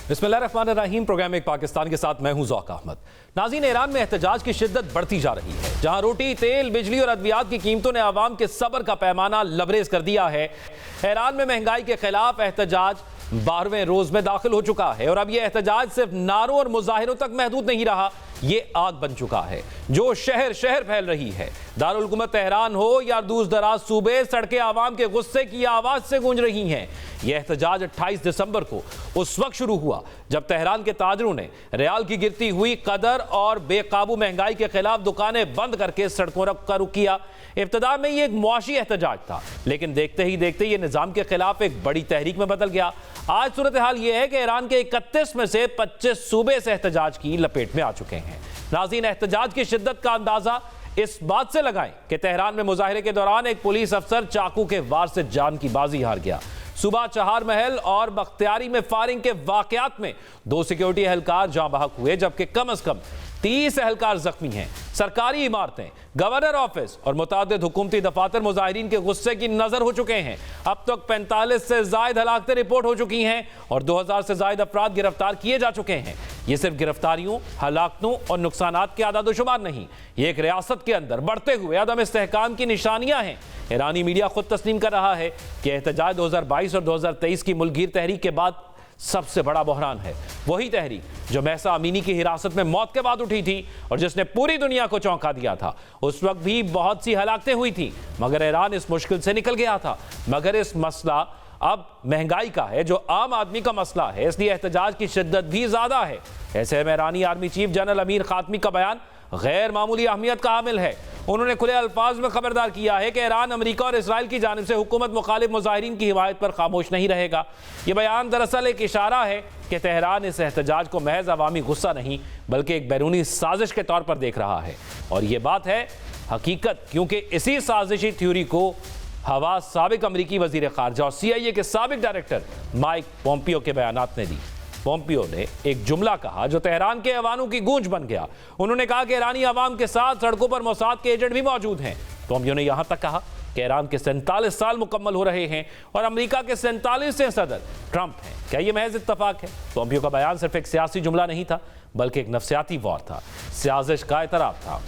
बिस्मिल्लाहिर्रहमानिर्रहीम। प्रोग्राम एक पाकिस्तान के साथ मैं हूं ज़ौक अहमद। नाज़रीन, ईरान में एहतजाज की शिद्दत बढ़ती जा रही है। जहां रोटी, तेल, बिजली और अद्वियात की कीमतों ने आवाम के सब्र का पैमाना लबरेज कर दिया है, ईरान में महंगाई के खिलाफ एहतजाज 12वें रोज में दाखिल हो चुका है। और अब यह एहतजाज सिर्फ नारों और मुजाहिरों तक महदूद नहीं रहा, ये आग बन चुका है जो शहर शहर फैल रही है। दारुल हुकूमत तेहरान हो या दूर दराज सूबे, सड़कें आवाम के गुस्से की आवाज से गूंज रही हैं। यह एहतजाज 28 दिसंबर को उस वक्त शुरू हुआ जब तेहरान के ताजरों ने रियाल की गिरती हुई कदर और बेकाबू महंगाई के खिलाफ दुकानें बंद करके सड़कों का रुख किया। इब्तिदा में ये एक मुआशी एहतजाज था, लेकिन देखते ही देखते ये निजाम के खिलाफ एक बड़ी तहरीक में बदल गया। आज सूरत हाल ये है कि ईरान के 31 में से 25 सूबे से एहतजाज की लपेट में आ चुके हैं। नाज़रीन, एहतजाज की शिद्दत का अंदाजा इस बात से लगाएं कि तेहरान में मुजाहिरे के दौरान एक पुलिस अफसर चाकू के वार से जान की बाजी हार गया। सुबह चहार महल और बख्तियारी में फायरिंग के वाकयात में 2 सिक्योरिटी एहलकार जाँ बहक हुए, जबकि कम से कम 30 एहलकार जख्मी हैं। सरकारी इमारतें, गवर्नर ऑफिस और मुतादिद हुकूमती दफातर मुजाहिरीन के गुस्से की नजर हो चुके हैं। अब तक 45 से जायद हलाकतें रिपोर्ट हो चुकी हैं और 2000 से जायद अफराद गिरफ्तार किए जा चुके हैं। ये सिर्फ गिरफ्तारियों, हलाकतों और नुकसानात के आदादोशुमार नहीं, ये एक रियासत के अंदर बढ़ते हुए अदम इस्तेहकाम की निशानियां हैं। ईरानी मीडिया खुद तस्लीम कर रहा है कि एहतजाज 2022 और 2023 की मुल्कगीर तहरीक के बाद सबसे बड़ा बहरान है। वही तहरीक जो महसा अमीनी की हिरासत में मौत के बाद उठी थी और जिसने पूरी दुनिया को चौंका दिया था। उस वक्त भी बहुत सी हलाकतें हुई थी, मगर ईरान इस मुश्किल से निकल गया था। मगर इस मसला अब महंगाई का है जो आम आदमी का मसला है, इसलिए एहतजाज की शिद्दत भी ज्यादा है। ऐसे में ईरानी आर्मी चीफ जनरल अमीर खातमी का बयान गैर मामूली अहमियत का हामिल है। उन्होंने खुले अल्फाज में खबरदार किया है कि ईरान अमेरिका और इसराइल की जानिब से हुकूमत मुखालिफ मुजाहिरीन की हिमायत पर खामोश नहीं रहेगा। यह बयान दरअसल एक इशारा है कि तेहरान इस एहतजाज को महज अवामी गुस्सा नहीं बल्कि एक बैरूनी साजिश के तौर पर देख रहा है। और यह बात है हकीकत, क्योंकि इसी साजिशी थ्योरी को हवा साबिक अमरीकी वजीर खारजा और CIA के साबिक डायरेक्टर माइक पोम्पियो के बयानात ने दी। पोम्पियो ने एक जुमला कहा जो तेहरान के ऐवानों की गूंज बन गया। उन्होंने कहा कि ईरानी आवाम के साथ सड़कों पर मोसाद के एजेंट भी मौजूद हैं। पोम्पियो ने यहां तक कहा कि ईरान के 47 साल मुकम्मल हो रहे हैं और अमेरिका के 47वें सदर ट्रंप हैं। क्या यह महज इत्तफाक है? पोम्पियो का बयान सिर्फ एक सियासी जुमला नहीं था बल्कि एक नफ्सियाती वार था, साजिश का एतराफ था।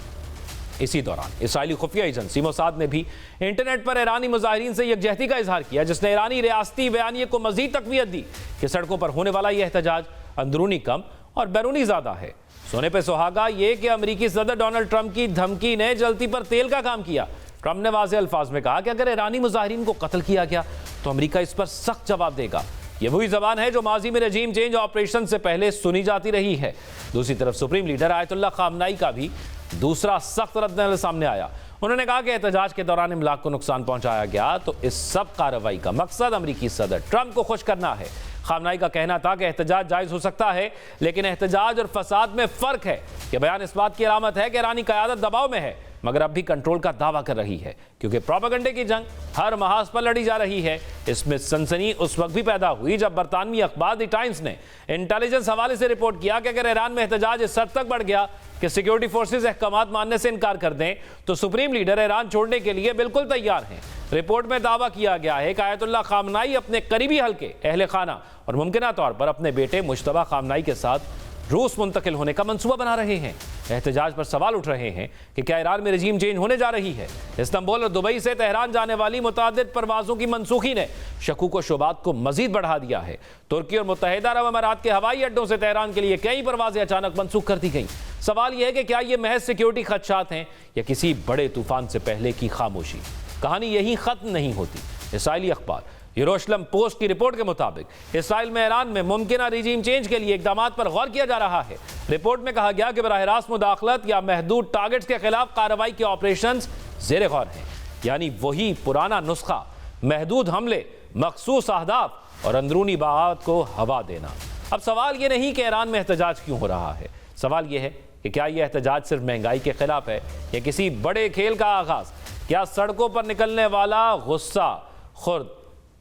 इसी दौरान इसराइली खुफिया एजेंसी मोसाद ने भी इंटरनेट पर ईरानी मुजाहिरीन से यकजहती का इजहार किया, जिसने ईरानी रियासती बयानिए को मजीद तकवीत दी कि सड़कों पर होने वाला यह एहतजाज अंदरूनी कम और बैरूनी ज्यादा है। सोने पे सुहागा ये कि अमेरिकी सदर डोनाल्ड ट्रंप की धमकी ने जलती पर तेल का काम किया। ट्रंप ने वाज़ेह अल्फाज में कहा कि अगर ईरानी मुजाहिरीन को कत्ल किया गया तो अमेरिका इस पर सख्त जवाब देगा। यह वही जबान है जो माजी में रजीम चेंज ऑपरेशन से पहले सुनी जाती रही है। दूसरी तरफ सुप्रीम लीडर आयतुल्लाह खामनाई का भी दूसरा सख्त रद्द सामने आया। उन्होंने कहा कि एहतजाज के दौरान इमलाक को नुकसान पहुंचाया गया तो इस सब कार्रवाई का मकसद अमेरिकी सदर ट्रंप को खुश करना है। खामनाई का कहना था कि एहतजाज जायज हो सकता है, लेकिन एहतजाज और फसाद में फर्क है। यह बयान इस बात की अलामत है कि ईरानी क़यादत दबाव में है मगर अब भी कंट्रोल का दावा कर रही है, क्योंकि प्रोपेगेंडे की जंग हर महाज पर लड़ी जा रही है। इसमें सनसनी उस वक्त भी पैदा हुई जब बरतानवी अखबार द टाइम्स ने इंटेलिजेंस हवाले से रिपोर्ट किया कि अगर ईरान में एहतजाज इस हद तक बढ़ गया कि सिक्योरिटी फोर्सेज अहकामात मानने से इनकार कर दें तो सुप्रीम लीडर ईरान छोड़ने के लिए बिल्कुल तैयार हैं। रिपोर्ट में दावा किया गया है कि आयतुल्लाह खामनाई अपने करीबी हल्के, अहले खाना और मुमकिना तौर पर अपने बेटे मुश्तबा खामनाई के साथ रूस मुंतकिल होने का मंसूबा बना रहे हैं। एहतजाज पर सवाल उठ रहे हैं कि क्या ईरान में रजीम चेंज होने जा रही है। इस्तांबुल और दुबई से तेहरान जाने वाली मुतादिद परवाजों की मनसूखी ने शकूक व शुबात को मजीद बढ़ा दिया है। तुर्की और मुत्तहिदा अरब अमारात के हवाई अड्डों से तेहरान के लिए कई परवाजें अचानक मनसूख कर दी गई। सवाल यह है कि क्या ये महज सिक्योरिटी खदशात हैं या किसी बड़े तूफान से पहले की खामोशी। कहानी यही खत्म नहीं होती। इसराइली अखबार यरूशलेम पोस्ट की रिपोर्ट के मुताबिक इसराइल में ईरान में मुमकिना रिजीम चेंज के लिए इक़दामात पर गौर किया जा रहा है। रिपोर्ट में कहा गया कि बराह रास्त मुदाखलत या महदूद टारगेट्स के खिलाफ कार्रवाई के ऑपरेशंस ज़ेरे गौर हैं, यानी वही पुराना नुस्खा, महदूद हमले, मखसूस अहदाफ और अंदरूनी बगावत को हवा देना। अब सवाल ये नहीं कि ईरान में एहतजाज क्यों हो रहा है, सवाल यह है कि क्या यह एहतजाज सिर्फ महंगाई के खिलाफ है या किसी बड़े खेल का आगाज। क्या सड़कों पर निकलने वाला गुस्सा खुद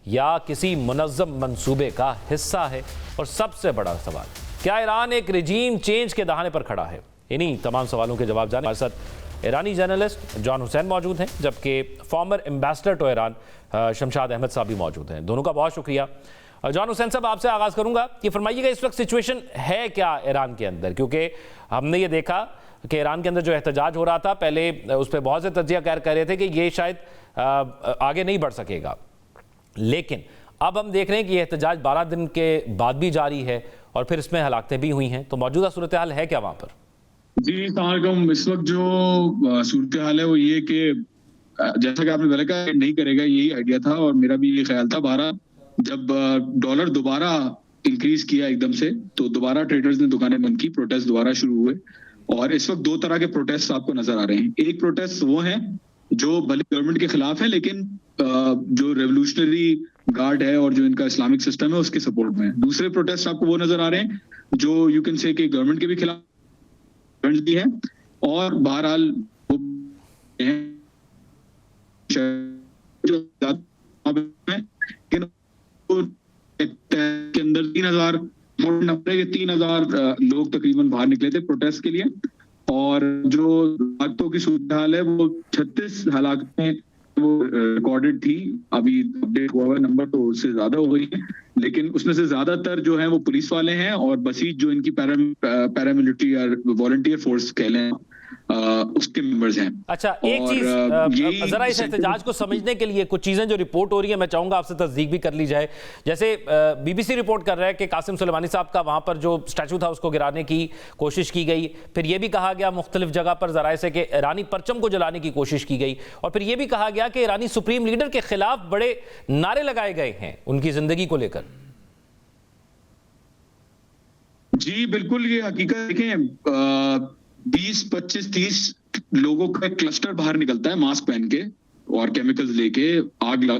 या किसी मुनज़्ज़म मंसूबे का हिस्सा है। और सबसे बड़ा सवाल, क्या ईरान एक रजीम चेंज के दहाने पर खड़ा है। इन्हीं तमाम सवालों के जवाब जाने हमारे साथ ईरानी जर्नलिस्ट जॉन हुसैन मौजूद हैं, जबकि former ambassador to Iran Shamshad Ahmad साहब भी मौजूद हैं। दोनों का बहुत शुक्रिया। जॉन हुसैन साहब, आपसे आगाज़ करूंगा कि फरमाइएगा इस वक्त सिचुएशन है क्या ईरान के अंदर, क्योंकि हमने ये देखा कि ईरान के अंदर जो एहतजाज हो रहा था, पहले उस पर बहुत से तज्जिया कार कर रहे थे कि ये शायद आगे नहीं बढ़ सकेगा, लेकिन अब हम देख रहे हैं कि यह एहतजाज 12 दिन के बाद भी जारी है और फिर इसमें हलाकतें भी हुई हैं। तो मौजूदा सूरत हाल है क्या वहाँ पर? जी सलाम, इस वक्त जो सूरत हाल है वो ये कि जैसा कि आपने पहले कहा नहीं करेगा, यही आइडिया था और मेरा भी ये ख्याल था। 12 जब डॉलर दोबारा इंक्रीज किया एकदम से, तो दोबारा ट्रेडर्स ने दुकानें बंद की, प्रोटेस्ट दोबारा शुरू हुए। और इस वक्त दो तरह के प्रोटेस्ट आपको नजर आ रहे हैं। एक प्रोटेस्ट वो हैं जो भले गवर्नमेंट के खिलाफ है, लेकिन जो रेवोल्यूशनरी गार्ड है और जो इनका इस्लामिक सिस्टम है उसके सपोर्ट में है। दूसरे प्रोटेस्ट आपको वो नजर आ रहे हैं जो यू कैन से कि गवर्नमेंट के भी खिलाफ भी है और बहरहाल जो के अंदर 3,000 लोग तकरीबन बाहर निकले थे प्रोटेस्ट के लिए। और जो हलाकतों की सूरत हाल है वो 36 हलाकतें वो रिकॉर्डेड थी। अभी अपडेट हुआ हुआ नंबर तो उससे ज्यादा हो गई है, लेकिन उसमें से ज्यादातर जो है वो पुलिस वाले हैं और बसीज जो इनकी पैरामिलिट्री और वॉलंटियर फोर्स कह लें उसके मेंबर्स हैं। अच्छा, एक चीज जरा इस एहतजाज को समझने के लिए कुछ चीजें जो रिपोर्ट हो रही है मैं चाहूंगा आपसे तस्दीक भी कर ली जाए। जैसे बीबीसी रिपोर्ट कर रहा है कि कासिम सुलेमानी साहब का वहां पर जो स्टैचू था उसको गिराने की कोशिश की गई, फिर यह भी कहा गया मुख्तलिफ जगह पर जराए से कि ईरानी परचम को जलाने की कोशिश की गई, और फिर यह भी कहा गया कि ईरानी सुप्रीम लीडर के खिलाफ बड़े नारे लगाए गए हैं उनकी जिंदगी को लेकर। जी बिल्कुल, ये हकीकत देखें, 20, 25, 30 लोगों का क्लस्टर बाहर निकलता है मास्क पहन के और केमिकल्स लेके,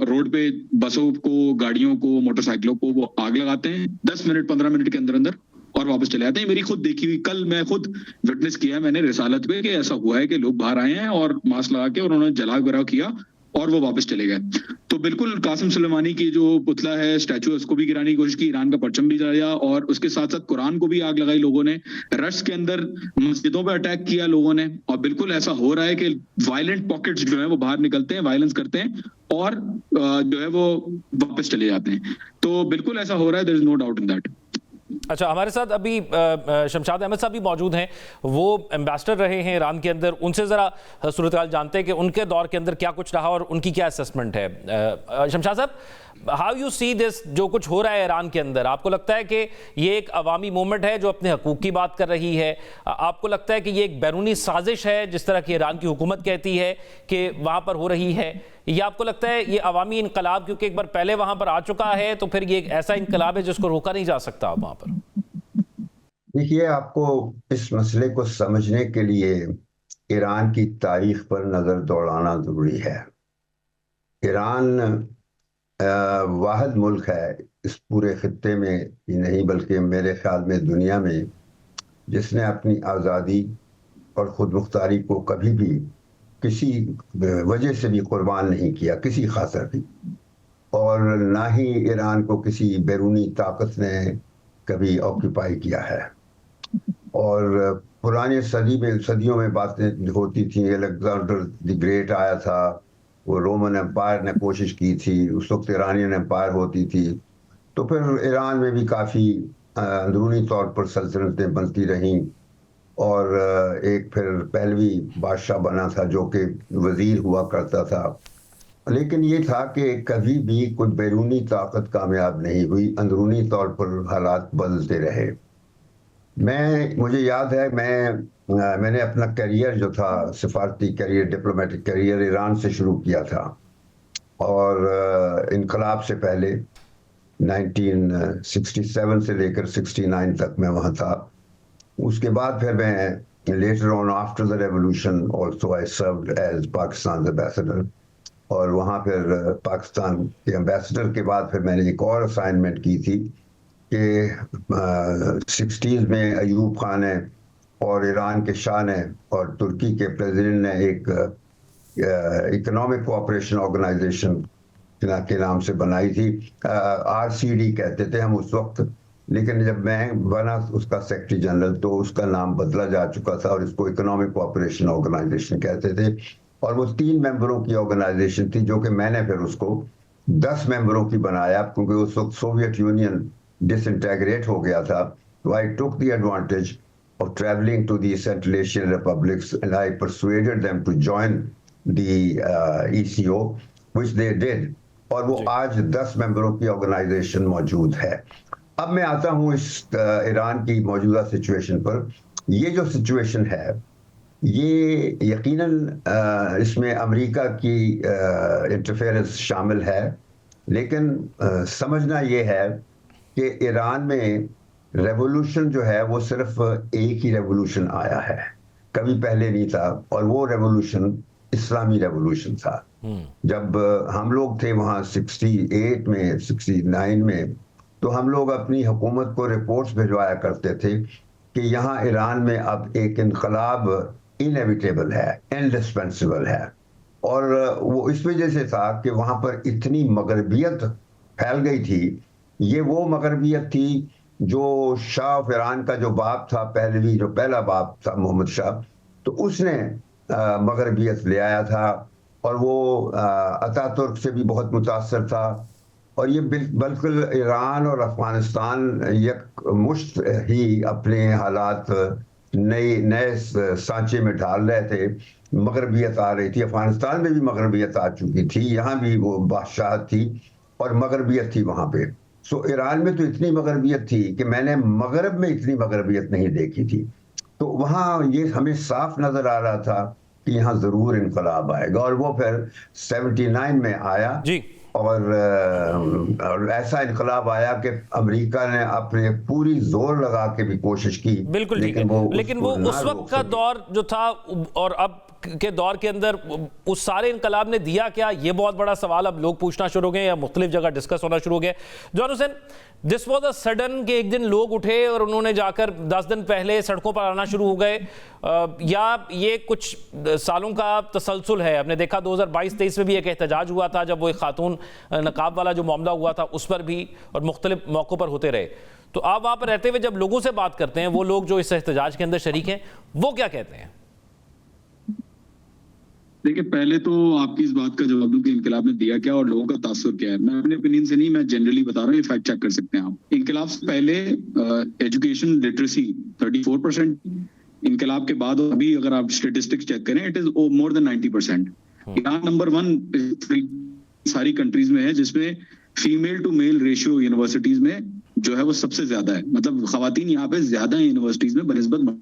रोड पे बसों को, गाड़ियों को, मोटरसाइकिलों को वो आग लगाते हैं 10 मिनट 15 मिनट के अंदर अंदर और वापस चले आते हैं। मेरी खुद देखी हुई, कल मैं खुद विटनेस किया मैंने रिसालत पे कि ऐसा हुआ है कि लोग बाहर आए हैं और मास्क लगा के और उन्होंने जला वगैरह किया और वो वापस चले गए। तो बिल्कुल कासिम सुलेमानी की जो पुतला है, स्टैचू, उसको भी गिराने की कोशिश की, ईरान का परचम भी जलाया और उसके साथ साथ कुरान को भी आग लगाई लोगों ने। रश के अंदर मस्जिदों पर अटैक किया लोगों ने और बिल्कुल ऐसा हो रहा है कि वायलेंट पॉकेट्स जो है वो बाहर निकलते हैं, वायलेंस करते हैं और जो है वो वापस चले जाते हैं। तो बिल्कुल ऐसा हो रहा है, there is no doubt in that. अच्छा, हमारे साथ अभी शमशाद अहमद साहब भी मौजूद हैं, वो एम्बेसडर रहे हैं ईरान के अंदर, उनसे ज़रा सूरत हाल जानते हैं कि उनके दौर के अंदर क्या कुछ रहा और उनकी क्या असेसमेंट है। शमशाद साहब, हाउ यू सी दिस, जो कुछ हो रहा है ईरान के अंदर, आपको लगता है कि ये एक अवामी मूवमेंट है जो अपने हकूक़ की बात कर रही है? आपको लगता है कि ये एक बैरूनी साजिश है जिस तरह की ईरान की हुकूमत कहती है कि वहाँ पर हो रही है, या आपको लगता है ये अवामी इनकलाब क्योंकि एक बार पहले वहाँ पर आ चुका है तो फिर ये एक ऐसा इनकलाब है जिसको रोका नहीं जा सकता अब वहाँ पर? देखिए, आपको इस मसले को समझने के लिए ईरान की तारीख पर नज़र दौड़ाना ज़रूरी है। ईरान वाहिद मुल्क है इस पूरे खित्ते में ही नहीं बल्कि मेरे ख्याल में दुनिया में जिसने अपनी आज़ादी और ख़ुद मुख्तारी को कभी भी किसी वजह से भी कुर्बान नहीं किया, किसी खातिर भी, और ना ही ईरान को किसी बैरूनी ताकत ने कभी ऑक्यूपाई किया है। और पुराने सदियों में बातें होती थी, अलेक्जेंडर द ग्रेट आया था, वो रोमन एम्पायर ने कोशिश की थी, उस वक्त ईरानियन एम्पायर होती थी, तो फिर ईरान में भी काफ़ी अंदरूनी तौर पर सल्तनतें बनती रहीं और एक फिर पहलवी बादशाह बना था जो कि वज़ीर हुआ करता था। लेकिन ये था कि कभी भी कोई बैरूनी ताकत कामयाब नहीं हुई, अंदरूनी तौर पर हालात बदलते रहे। मुझे याद है मैंने अपना करियर जो था, सिफारती करियर, डिप्लोमेटिक करियर ईरान से शुरू किया था और इनकलाब से पहले 1967 से लेकर 69 तक मैं वहाँ था। उसके बाद फिर मैं later on after the revolution also I served as Pakistan ambassador, और वहाँ फिर पाकिस्तान के एम्बेसडर के बाद फिर मैंने एक और असाइनमेंट की थी कि 60s में अयूब खान ने और ईरान के शाह ने और तुर्की के प्रेसिडेंट ने एक इकोनॉमिक कोऑपरेशन ऑर्गेनाइजेशन के नाम से बनाई थी। RCD कहते थे हम उस वक्त, लेकिन जब मैं बना उसका सेक्रेटरी जनरल तो उसका नाम बदला जा चुका था और इसको इकोनॉमिक कोऑपरेशन ऑर्गेनाइजेशन कहते थे। और वो 3 मेंबरों की ऑर्गेनाइजेशन थी जो कि मैंने फिर उसको 10 मेंबरों की बनाया, क्योंकि उस वक्त सोवियत यूनियन डिसइंटेग्रेट हो गया था। तो I took the advantage of traveling to the Central Asian republics, and I persuaded them to join the ECO, which they did, और वो आज 10 मेंबरों की ऑर्गेनाइजेशन मौजूद है। अब मैं आता हूँ इस ईरान की मौजूदा सिचुएशन पर। ये जो सिचुएशन है, ये यकीनन इसमें अमेरिका की इंटरफेरेंस शामिल है, लेकिन समझना ये है कि ईरान में रेवोल्यूशन जो है वो सिर्फ एक ही रेवोल्यूशन आया है, कभी पहले नहीं था, और वो रेवोल्यूशन इस्लामी रेवोल्यूशन था। जब हम लोग थे वहाँ 68 में 69 में, तो हम लोग अपनी हुकूमत को रिपोर्ट्स भिजवाया करते थे कि यहाँ ईरान में अब एक इनकलाब इनएविटेबल है, इंडिस्पेंसिबल है। और वो इस वजह से था कि वहाँ पर इतनी मगरबियत फैल गई थी। ये वो मगरबियत थी जो शाह ऑफ ईरान का जो बाप था, पहलवी जो पहला बाप था मोहम्मद शाह, तो उसने मगरबियत ले आया था, और वो अतातुर्क से भी बहुत मुतासर था। और ये बिल्कुल ईरान और अफगानिस्तान एक मुश्त ही अपने हालात नए सांचे में डाल रहे थे। मगरबियत आ रही थी, अफगानिस्तान में भी मगरबियत आ चुकी थी, यहाँ भी वो बादशाह थी और मगरबियत थी वहाँ पे। सो ईरान में तो इतनी मगरबियत थी कि मैंने मगरब में इतनी मगरबियत नहीं देखी थी। तो वहाँ ये हमें साफ नजर आ रहा था कि यहाँ जरूर इनकलाब आएगा, और वो फिर 79 में आया जी। और ऐसा इनकलाब आया कि अमेरिका ने अपने पूरी जोर लगा के भी कोशिश की, बिल्कुल, लेकिन वो उस वक्त का दौर जो था और अब के दौर के अंदर उस सारे इनकलाब ने दिया क्या, ये बहुत बड़ा सवाल अब लोग पूछना शुरू हो गए या मुख्तलिफ जगह डिस्कस होना शुरू हो गए। John Hussain, this was a sudden कि एक दिन लोग उठे और उन्होंने जाकर 10 दिन पहले सड़कों पर आना शुरू हो गए, या ये कुछ सालों का तसलसल है? हमने देखा 2022-23 में भी एक एहतजाज हुआ था, जब वो एक खातून नकाब वाला जो मामला हुआ था उस पर भी, और मुख्तलिफ मौक़ों पर होते रहे। तो आप वहाँ पर रहते हुए जब लोगों से बात करते हैं, वो लोग जो इस एहतजाज के अंदर शरीक हैं, वो क्या कहते हैं? देखिए, पहले तो आपकी इस बात का जवाब दूं कि इनकलाब ने दिया क्या और लोगों का तासुर क्या है। मैं अपने ओपिनियन से नहीं, मैं जनरली बता रहा हूँ, ये फैक्ट चेक कर सकते हैं आप। इनकलाब से पहले एजुकेशन लिटरेसी 34%, इनकलाब के बाद अभी अगर आप स्टेटिस्टिक्स चेक करें, it is more than 90%। Iran number 1 सारी कंट्रीज में है जिसमें female to male ratio universities में जो है वो सबसे ज्यादा है। मतलब खवातीन यहाँ पे ज्यादा है यूनिवर्सिटीज में बनस्बत।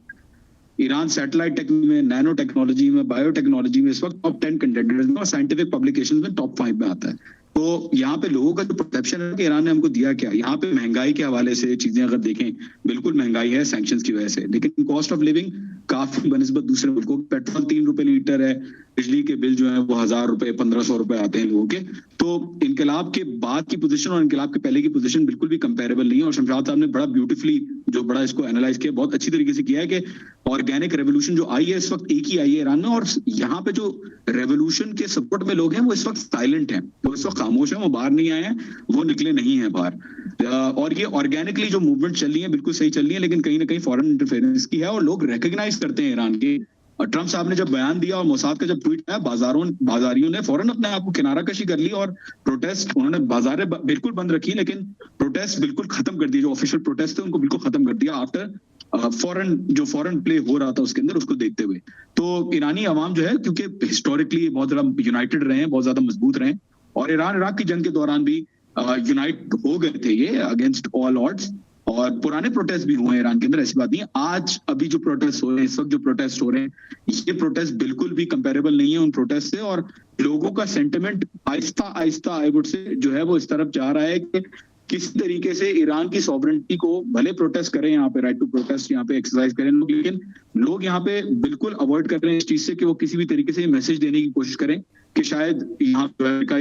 ईरान सैटेलाइट टेक्नोलॉजी में, नैनो टेक्नोलॉजी में, बायोटेक्नोलॉजी में इस वक्त टॉप 10 कंटेंडर्स में, और साइंटिफिक पब्लिकेशंस में टॉप 5 में आता है। तो यहाँ पे लोगों का जो परसेप्शन है कि ईरान ने हमको दिया क्या, यहाँ पे महंगाई के हवाले से चीजें अगर देखें, बिल्कुल महंगाई है सैंक्शंस की वजह से, लेकिन कॉस्ट ऑफ लिविंग काफी बनस्बत दूसरे मुल्कों। पेट्रोल 3 रुपए लीटर है, बिजली के बिल जो है वो 1000 रुपए 1500 रुपए आते हैं लोगों के। तो इनकलाब के बाद की पोजीशन और इनकलाब के पहले की पोजीशन बिल्कुल भी कंपेरेबल नहीं है। और शमशाद साहब ने बड़ा ब्यूटीफुली जो बड़ा इसको एनालाइज किया, बहुत अच्छी तरीके से किया है कि ऑर्गेनिक रेवोल्यूशन जो आई है इस वक्त एक ही आई है ईरान में, और यहाँ पे जो रेवोल्यूशन के सपोर्ट में लोग हैं वो इस वक्त साइलेंट हैं, वो इस वक्त खामोश हैं, वो बाहर नहीं आए हैं, वो निकले नहीं है बाहर। और ये ऑर्गेनिकली जो मूवमेंट चल रही है बिल्कुल सही चल रही है, लेकिन कहीं ना कहीं फॉरेन इंटरफेरेंस की है, और लोग रिकॉग्नाइज करते हैं ईरान के। और ट्रंप साहब ने जब बयान दिया और मोसाद का जब ट्वीट आया, बाजारियों ने फौरन अपने आप को किनारा कशी कर ली, और प्रोटेस्ट उन्होंने बाजारें बिल्कुल बंद रखी, लेकिन प्रोटेस्ट बिल्कुल खत्म कर दिए। जो ऑफिशियल प्रोटेस्ट थे उनको बिल्कुल खत्म कर दिया आफ्टर फॉरेन प्ले हो रहा था उसके अंदर, उसको देखते हुए। तो ईरानी अवाम जो है, क्योंकि हिस्टोरिकली बहुत ज्यादा यूनाइटेड रहे हैं, बहुत ज्यादा मजबूत रहे, और ईरान इराक की जंग के दौरान भी यूनाइट हो गए थे ये अगेंस्ट ऑल ऑड्स। और पुराने प्रोटेस्ट भी हुए ईरान के अंदर, ऐसी बात नहीं है। आज अभी जो प्रोटेस्ट हो रहे हैं, इस वक्त जो प्रोटेस्ट हो रहे हैं, ये प्रोटेस्ट बिल्कुल भी कंपेरेबल नहीं है उन प्रोटेस्ट से। और लोगों का sentiment Aahista Aahista I would say जो है वो इस तरफ जा रहा है कि किस तरीके से ईरान की सॉवरेंटी को, भले प्रोटेस्ट करें यहाँ पे, राइट टू प्रोटेस्ट यहाँ पे एक्सरसाइज करें लोग, लेकिन लोग यहाँ पे बिल्कुल अवॉइड कर रहे हैं इस चीज से कि वो किसी भी तरीके से मैसेज देने की कोशिश करें कि शायद यहाँ का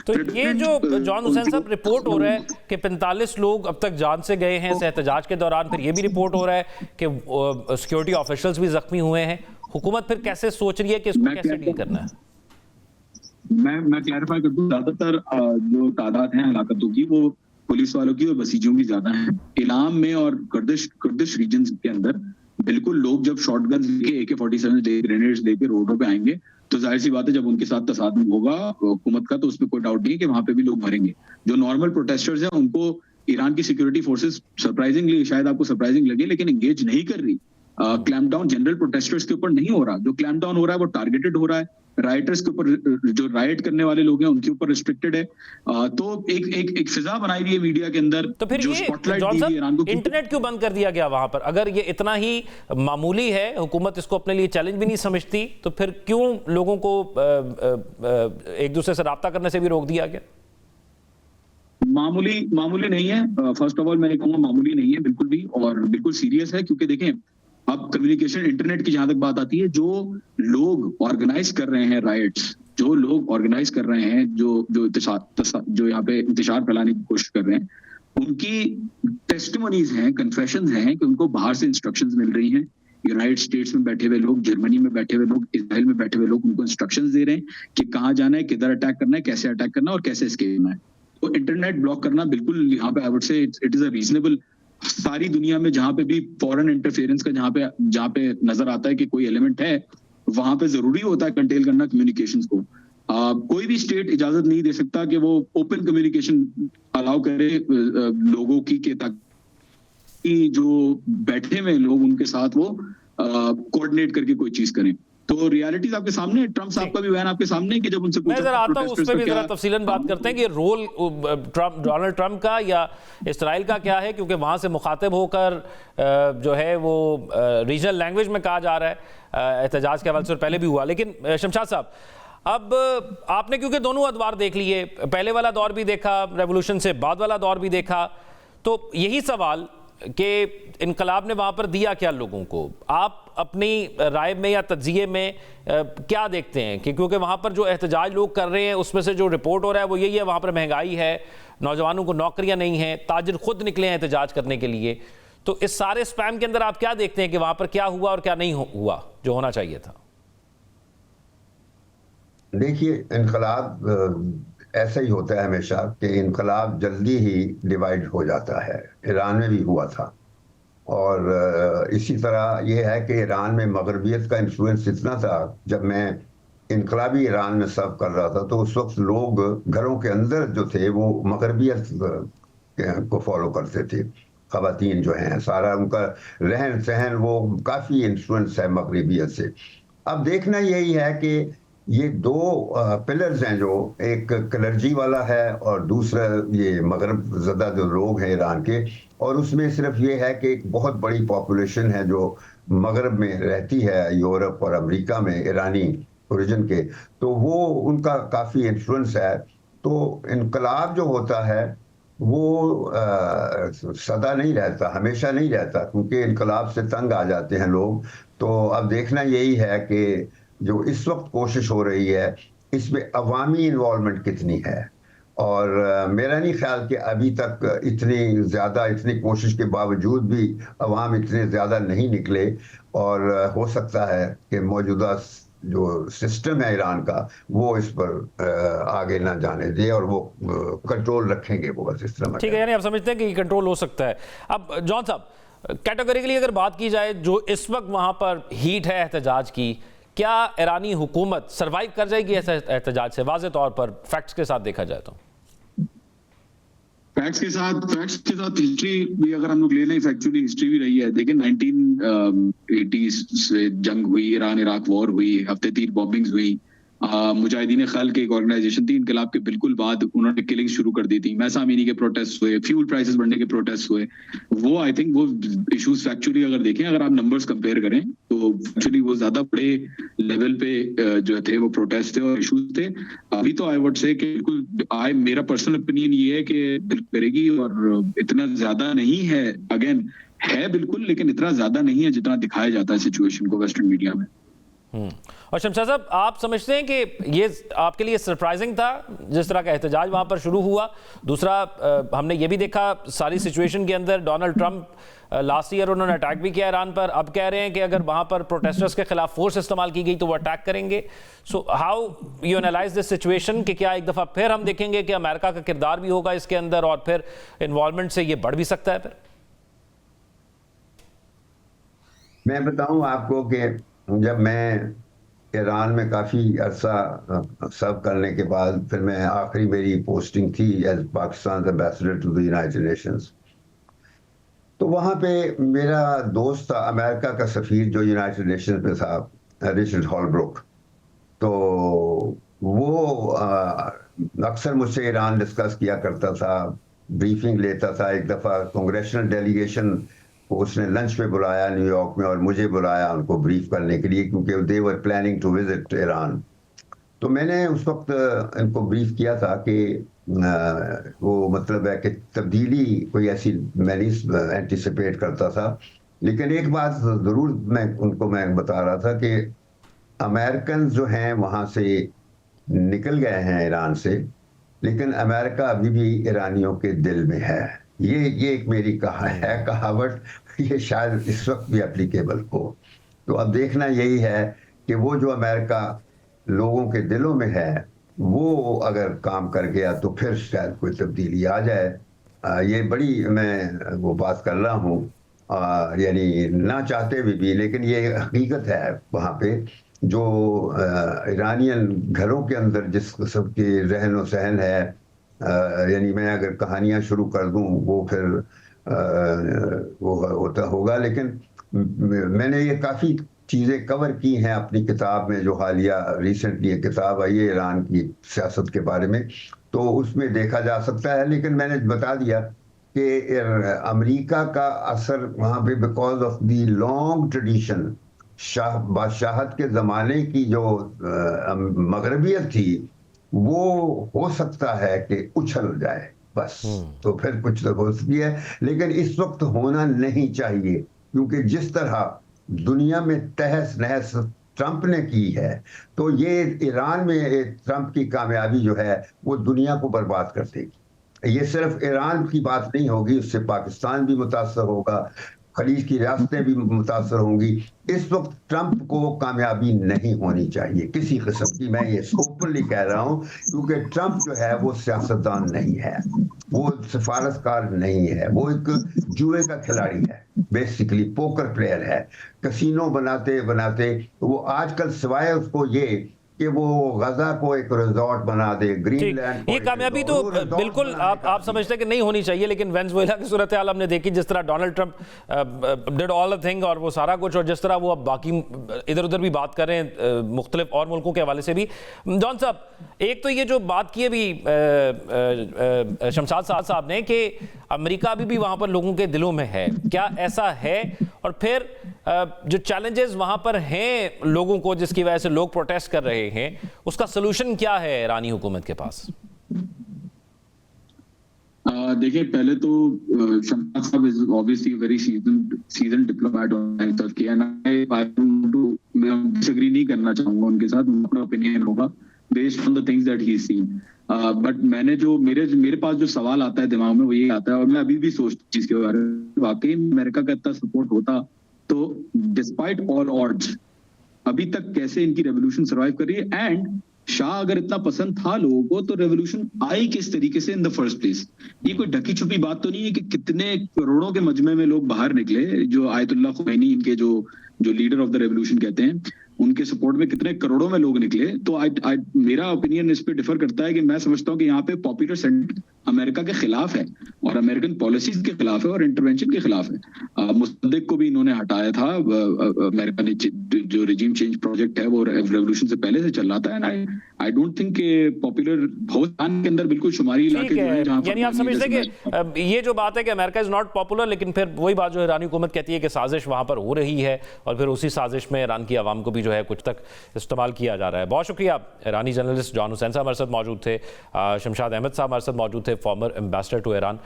तो ये जो जॉन हुसैन साहब रिपोर्ट हो रहा है कि 45 लोग अब तक जान से गए हैं इस एहतजाज के दौरान, फिर ये भी रिपोर्ट हो रहा है कि सिक्योरिटी ऑफिशियल्स भी जख्मी हुए हैं, हुकूमत फिर कैसे सोच रही है कि इसको कैसे डील करना है? मैं क्लैरिफाई कर दूं, ज्यादातर जो तादाद है हलाकतों की वो पुलिस वालों की और बसीजियों की ज्यादा है। इलाम में और कुर्दिश रीजन के अंदर बिल्कुल लोग जब शॉटगन लेके AK-47 ग्रेनेड्स लेके रोडों पे आएंगे तो जाहिर सी बात है जब उनके साथ तसादुम होगा हुकूमत का तो उसमें कोई डाउट नहीं है कि वहां पे भी लोग मरेंगे। जो नॉर्मल प्रोटेस्टर्स हैं उनको ईरान की सिक्योरिटी फोर्सेस सरप्राइजिंगली, शायद आपको सरप्राइजिंग लगे, लेकिन एंगेज नहीं कर रही। क्लैम्प डाउन जनरल प्रोटेस्टर्स के ऊपर नहीं हो रहा। जो क्लैम्प डाउन हो रहा है वो टारगेटेड हो रहा है। राइटर्स के ऊपर, जो राइट करने वाले लोग हैं उनके ऊपर रिस्ट्रिक्टेड है। तो एक फिजा बनाई हुई है मीडिया के अंदर। तो फिर जो ये स्पॉटलाइट दी है ईरान को, इंटरनेट क्यों बंद कर दिया गया वहां पर? अगर ये इतना ही मामूली है, हुकूमत इसको अपने लिए चैलेंज भी नहीं समझती, तो फिर क्यों लोगों को एक दूसरे से राब्ता करने से भी रोक दिया गया? मामूली नहीं है। फर्स्ट ऑफ ऑल मैं कहूँगा मामूली नहीं है बिल्कुल भी, और बिल्कुल सीरियस है। क्योंकि देखें, अब कम्युनिकेशन इंटरनेट की जहां तक बात आती है, जो लोग ऑर्गेनाइज कर रहे हैं राइट्स, जो लोग ऑर्गेनाइज कर रहे हैं, जो यहाँ पे इंतशार फैलाने की कोशिश कर रहे हैं, उनकी टेस्टिमोनीज हैं, कन्फेशंस हैं कि उनको बाहर से इंस्ट्रक्शंस मिल रही हैं। यूनाइटेड स्टेट्स में बैठे हुए लोग, जर्मनी में बैठे हुए लोग, इजराइल में बैठे हुए लोग उनको इंस्ट्रक्शंस दे रहे हैं कि कहाँ जाना है, किधर अटैक करना है, कैसे अटैक करना है और कैसे एस्केप करना है। तो इंटरनेट ब्लॉक करना बिल्कुल यहाँ पे I would say it is a reasonable. सारी दुनिया में जहां पे भी फॉरेन इंटरफेरेंस का जहां पे नजर आता है कि कोई एलिमेंट है, वहां पे जरूरी होता है कंटेल करना कम्युनिकेशंस को। कोई भी स्टेट इजाजत नहीं दे सकता कि वो ओपन कम्युनिकेशन अलाउ करे लोगों की, के ताकि जो बैठे हुए लोग उनके साथ वो कोऑर्डिनेट करके कोई चीज करें। तो रियलिटीज आपके सामने है। ट्रम्प साहब का भी बयान आपके सामने है कि जब उनसे मैं जरा आता हूं, उस पर भी जरा तफसीलन बात करते हैं कि रोल डोनाल्ड ट्रम्प का या इसराइल का क्या है, क्योंकि वहां से मुखातिब होकर जो है वो रीजनल लैंग्वेज में कहा जा रहा है एहतजाज के हवाले से, पहले भी हुआ। लेकिन शमशाद साहब, अब आपने क्योंकि दोनों अदवार देख लिए, पहले वाला दौर भी देखा, रेवोल्यूशन से बाद वाला दौर भी देखा, तो यही सवाल कि इनकलाब ने वहाँ पर दिया क्या लोगों को? आप अपनी राय में या तज्जिए में क्या देखते हैं कि क्योंकि वहाँ पर जो एहतजाज लोग कर रहे हैं उसमें से जो रिपोर्ट हो रहा है वो यही है, वहाँ पर महंगाई है, नौजवानों को नौकरियाँ नहीं हैं, ताजिर खुद निकले हैं एहतजाज करने के लिए। तो इस सारे स्पैम के अंदर आप क्या देखते हैं कि वहाँ पर क्या हुआ और क्या नहीं हुआ जो होना चाहिए था? देखिए, इनकलाब ऐसा ही होता है हमेशा कि इनकलाब जल्दी ही डिवाइड हो जाता है। ईरान में भी हुआ था, और इसी तरह ये है कि ईरान में मगरबियत का इन्फ्लुएंस इतना था। जब मैं इनकलाबी ईरान में सर्व कर रहा था तो उस वक्त लोग घरों के अंदर जो थे वो मगरबियत को फॉलो करते थे। ख़वातीन जो हैं, सारा उनका रहन सहन वो काफ़ी इन्फ्लुएंस है मगरबियत से। अब देखना यही है कि ये दो पिलर्स हैं, जो एक क्लर्जी वाला है और दूसरा ये मगरब ज़दा जो लोग हैं ईरान के, और उसमें सिर्फ ये है कि एक बहुत बड़ी पॉपुलेशन है जो मगरब में रहती है, यूरोप और अमेरिका में, ईरानी ओरिजिन के, तो वो उनका काफ़ी इन्फ्लुएंस है। तो इनकलाब जो होता है वो सदा नहीं रहता, हमेशा नहीं रहता, क्योंकि इनकलाब से तंग आ जाते हैं लोग। तो अब देखना यही है कि जो इस वक्त कोशिश हो रही है इसमें अवामी इन्वॉल्वमेंट कितनी है। और मेरा नहीं ख्याल कि अभी तक इतनी कोशिश के बावजूद भी अवाम इतने ज़्यादा नहीं निकले, और हो सकता है कि मौजूदा जो सिस्टम है ईरान का वो इस पर आगे ना जाने दे और वो कंट्रोल रखेंगे वो, बस इस तरह। ठीक है, यानी आप समझते हैं कि कंट्रोल हो सकता है। अब जॉन साहब, कैटेगोरिकली अगर बात की जाए, जो इस वक्त वहाँ पर हीट है एहतजाज की, क्या ईरानी हुकूमत सरवाइव कर जाएगी ऐसे एहतजाज से? वाज़े तौर पर फैक्ट्स के साथ देखा जाए तो फैक्ट्स के साथ हिस्ट्री भी अगर हम लोग ले लें, फैक्चुअली हिस्ट्री भी रही है। देखिए 1980s से जंग हुई, ईरान इराक वॉर हुई, हफ्ते 3 बॉम्बिंग्स हुई। मुजाहिदीन खल के एक ऑर्गेनाइजेशन थी, इनकलाब के बिल्कुल बाद उन्होंने किलिंग शुरू कर दी थी। महसा अमीनी के प्रोटेस्ट हुए, फ्यूल प्राइसेस बढ़ने के प्रोटेस्ट हुए। वो आई थिंक वो इश्यूज फैक्चुअली अगर देखें, अगर आप नंबर्स कंपेयर करें तो एक्चुअली वो ज्यादा बड़े लेवल पे जो थे वो प्रोटेस्ट थे और इश्यूज थे। अभी तो आई वुड से कि बिल्कुल मेरा पर्सनल ओपिनियन ये है कि बिल्कुल करेगी, और इतना ज्यादा नहीं है, अगेन है बिल्कुल, लेकिन इतना ज्यादा नहीं है जितना दिखाया जाता है सिचुएशन को वेस्टर्न मीडिया में। और शमशाद साहब, आप समझते हैं कि ये आपके लिए सरप्राइजिंग था जिस तरह का एहतजाज वहाँ पर शुरू हुआ? दूसरा, हमने ये भी देखा सारी सिचुएशन के अंदर, डोनाल्ड ट्रंप लास्ट ईयर उन्होंने अटैक भी किया ईरान पर, अब कह रहे हैं कि अगर वहाँ पर प्रोटेस्टर्स के खिलाफ फोर्स इस्तेमाल की गई तो वो अटैक करेंगे। So how you analyse this situation कि क्या एक दफ़ा फिर हम देखेंगे कि अमेरिका का किरदार भी होगा इसके अंदर और फिर इन्वॉल्वमेंट से ये बढ़ भी सकता है फिर? मैं बताऊं आपको कि जब मैं ईरान में काफ़ी अरसा सर्व करने के बाद फिर मैं आखिरी मेरी पोस्टिंग थी as Pakistan ambassador to the United Nations, तो वहाँ पे मेरा दोस्त था अमेरिका का सफ़ीर जो यूनाइटेड नेशंस में था, रिचर्ड हॉलब्रुक। तो वो अक्सर मुझसे ईरान डिस्कस किया करता था, ब्रीफिंग लेता था। एक दफ़ा कांग्रेशनल डेलीगेशन को उसने लंच पे बुलाया न्यूयॉर्क में और मुझे बुलाया उनको ब्रीफ करने के लिए, क्योंकि they were planning to visit Iran. तो मैंने उस वक्त इनको ब्रीफ किया था कि वो मतलब है कि तब्दीली कोई ऐसी मैं नहीं एंटिसिपेट करता था, लेकिन एक बात ज़रूर मैं बता रहा था कि अमेरिकन जो हैं वहाँ से निकल गए हैं ईरान से, लेकिन अमेरिका अभी भी ईरानियों के दिल में है। ये एक मेरी कहावत, ये शायद इस वक्त भी एप्लीकेबल हो। तो अब देखना यही है कि वो जो अमेरिका लोगों के दिलों में है वो अगर काम कर गया तो फिर शायद कोई तब्दीली आ जाए। ये बड़ी मैं वो बात कर रहा हूँ, यानी ना चाहते भी, लेकिन ये हकीकत है। वहाँ पे जो ईरानियन घरों के अंदर जिस किस्म की रहन सहन है, यानी मैं अगर कहानियाँ शुरू कर दूँ वो फिर वो होता होगा, लेकिन मैंने ये काफ़ी चीज़ें कवर की हैं अपनी किताब में, जो हालिया रिसेंटली एक किताब आई है ईरान की सियासत के बारे में, तो उसमें देखा जा सकता है। लेकिन मैंने बता दिया कि अमेरिका का असर वहाँ पे because of the long tradition, बादशाहत के ज़माने की जो मगरबियत थी, वो हो सकता है कि उछल जाए बस, तो फिर कुछ तो हो सकती है, लेकिन इस वक्त होना नहीं चाहिए, क्योंकि जिस तरह दुनिया में तहस नहस ट्रंप ने की है, तो ये ईरान में ट्रंप की कामयाबी जो है वो दुनिया को बर्बाद कर देगी। ये सिर्फ ईरान की बात नहीं होगी, उससे पाकिस्तान भी मुतासर होगा, खलीज की रियासतें भी मुतासर होंगी। इस वक्त ट्रंप को कामयाबी नहीं होनी चाहिए किसी किस्म की, मैं ये ओपनली कह रहा हूँ, क्योंकि ट्रंप जो है वो सियासतदान नहीं है, वो सिफारतकार नहीं है, वो एक जुए का खिलाड़ी है, बेसिकली पोकर प्लेयर है। कसिनो बनाते बनाते वो आजकल सिवाय उसको ये कि वो गजा को एक रिजॉर्ट बना दे, ग्रीनलैंड। ये कामयाबी तो बिल्कुल आप समझते हैं कि नहीं होनी चाहिए, लेकिन वेनेजुएला की सूरत हाल हमने देखी, जिस तरह Donald Trump did all the thing और वो सारा कुछ, और जिस तरह वो अब बाकी इधर उधर भी बात कर रहे हैं मुख्तलिफ और मुल्कों के हवाले से भी। जॉन साहब, एक तो ये जो बात की अभी शमशाद साहब ने कि अमेरिका अभी भी वहां पर लोगों के दिलों में है, क्या ऐसा है? और फिर जो चैलेंजेस वहां पर हैं लोगों को, जिसकी वजह से लोग प्रोटेस्ट कर रहे हैं, उसका सलूशन क्या है ईरानी हुकूमत के पास? देखिए, पहले तो शमशाद साहब is obviously very seasoned diplomat मैं डिसएग्री नहीं करना चाहूंगा उनके साथ, अपना ओपिनियन होगा based on the things that he seen. But मैंने जो मेरे पास जो सवाल आता है दिमाग में वो ये आता है, और मैं अभी भी सोचता चीज के बारे में, वाकई अमेरिका का इतना सपोर्ट होता तो डिस्पाइट ऑल ऑड्स अभी तक कैसे इनकी रेवोल्यूशन सर्वाइव कर रही है। एंड शाह अगर इतना पसंद था लोगों को तो रेवोल्यूशन आई किस तरीके से इन द फर्स्ट प्लेस? ये कोई ढकी छुपी बात तो नहीं है कि कितने करोड़ों के मजमे में लोग बाहर निकले, जो आयतुल्लाह खुमैनी इनके जो लीडर ऑफ द रेवोल्यूशन कहते हैं, उनके सपोर्ट में कितने करोड़ों में लोग निकले। तो मेरा ओपिनियन इस पे डिफर करता है कि मैं समझता हूँ कि यहाँ पे पॉपुलर सेंटिमेंट अमेरिका के खिलाफ है और अमेरिकन पॉलिसीज के खिलाफ है और इंटरवेंशन के खिलाफ है। मुसद्दिक को भी इन्होंने हटाया था, अमेरिका ने जो रिजीम चेंज प्रोजेक्ट है वो रेवोल्यूशन से पहले से चल रहा था। And I don't think popular भोजन के अंदर बिल्कुल शुमारी इलाके जो है, यानी आप समझते हैं कि ये जो बात है कि अमेरिका इज नॉट पॉपुलर, लेकिन फिर वही बात जो ईरानी हुकूमत कहती है कि साजिश वहां पर हो रही है और फिर उसी साजिश में ईरान की आवाम को भी जो है कुछ तक इस्तेमाल किया जा रहा है। बहुत शुक्रिया। ईरानी जर्नलिस्ट जॉन हुसैन साहब हमारे साथ मौजूद थे, शमशाद अहमद साहब हमारे साथ मौजूद थे, फॉर्मर एम्बेसडर टू ईरान।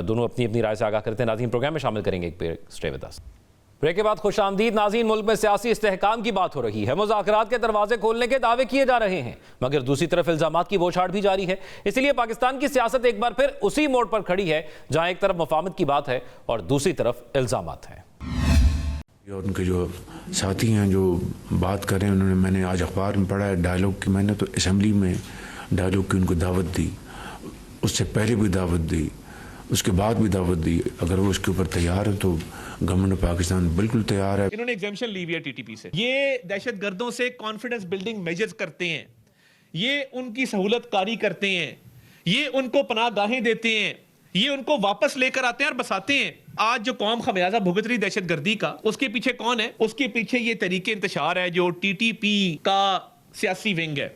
दोनों अपनी अपनी राय से आगाह करते हैं। नाज़रीन, प्रोग्राम में शामिल करेंगे एक break, stay with us. Break के बाद खुशामदीद नाज़रीन। मुल्क में सियासी इस्तेहकाम की बात हो रही है, मुज़ाकरात के दरवाजे खोलने के दावे किए जा रहे हैं, मगर दूसरी तरफ इल्जामात की बौछार भी जारी है। इसलिए पाकिस्तान की सियासत एक बार फिर उसी मोड़ पर खड़ी है जहां एक तरफ मुफाहमत की बात है और दूसरी तरफ इल्जामात हैं। उनके जो साथी हैं जो बात कर रहे हैं, उन्होंने, मैंने आज अखबार में पढ़ा है डायलॉग की, मैंने तो असम्बली में डायलॉग की उनको दावत दी, उससे पहले भी दावत दी, उसके बाद भी दावत दी। अगर वो उसके ऊपर तैयार है तो गवर्नमेंट ऑफ पाकिस्तान बिल्कुल तैयार है। इन्होंने एग्जामिशन ली हुई है टीटीपी से। ये दहशतगर्दों से कॉन्फिडेंस बिल्डिंग मेजर्स करते हैं, ये उनकी सहूलत कारी करते हैं, ये उनको पनाहगाहें देते हैं, ये उनको वापस लेकर आते हैं और बसाते हैं। आज जो कौम खमियाजा भुगत रही दहशतगर्दी का, उसके पीछे कौन है? उसके पीछे ये तरीके इंतशार है जो टीटीपी का सियासी विंग है।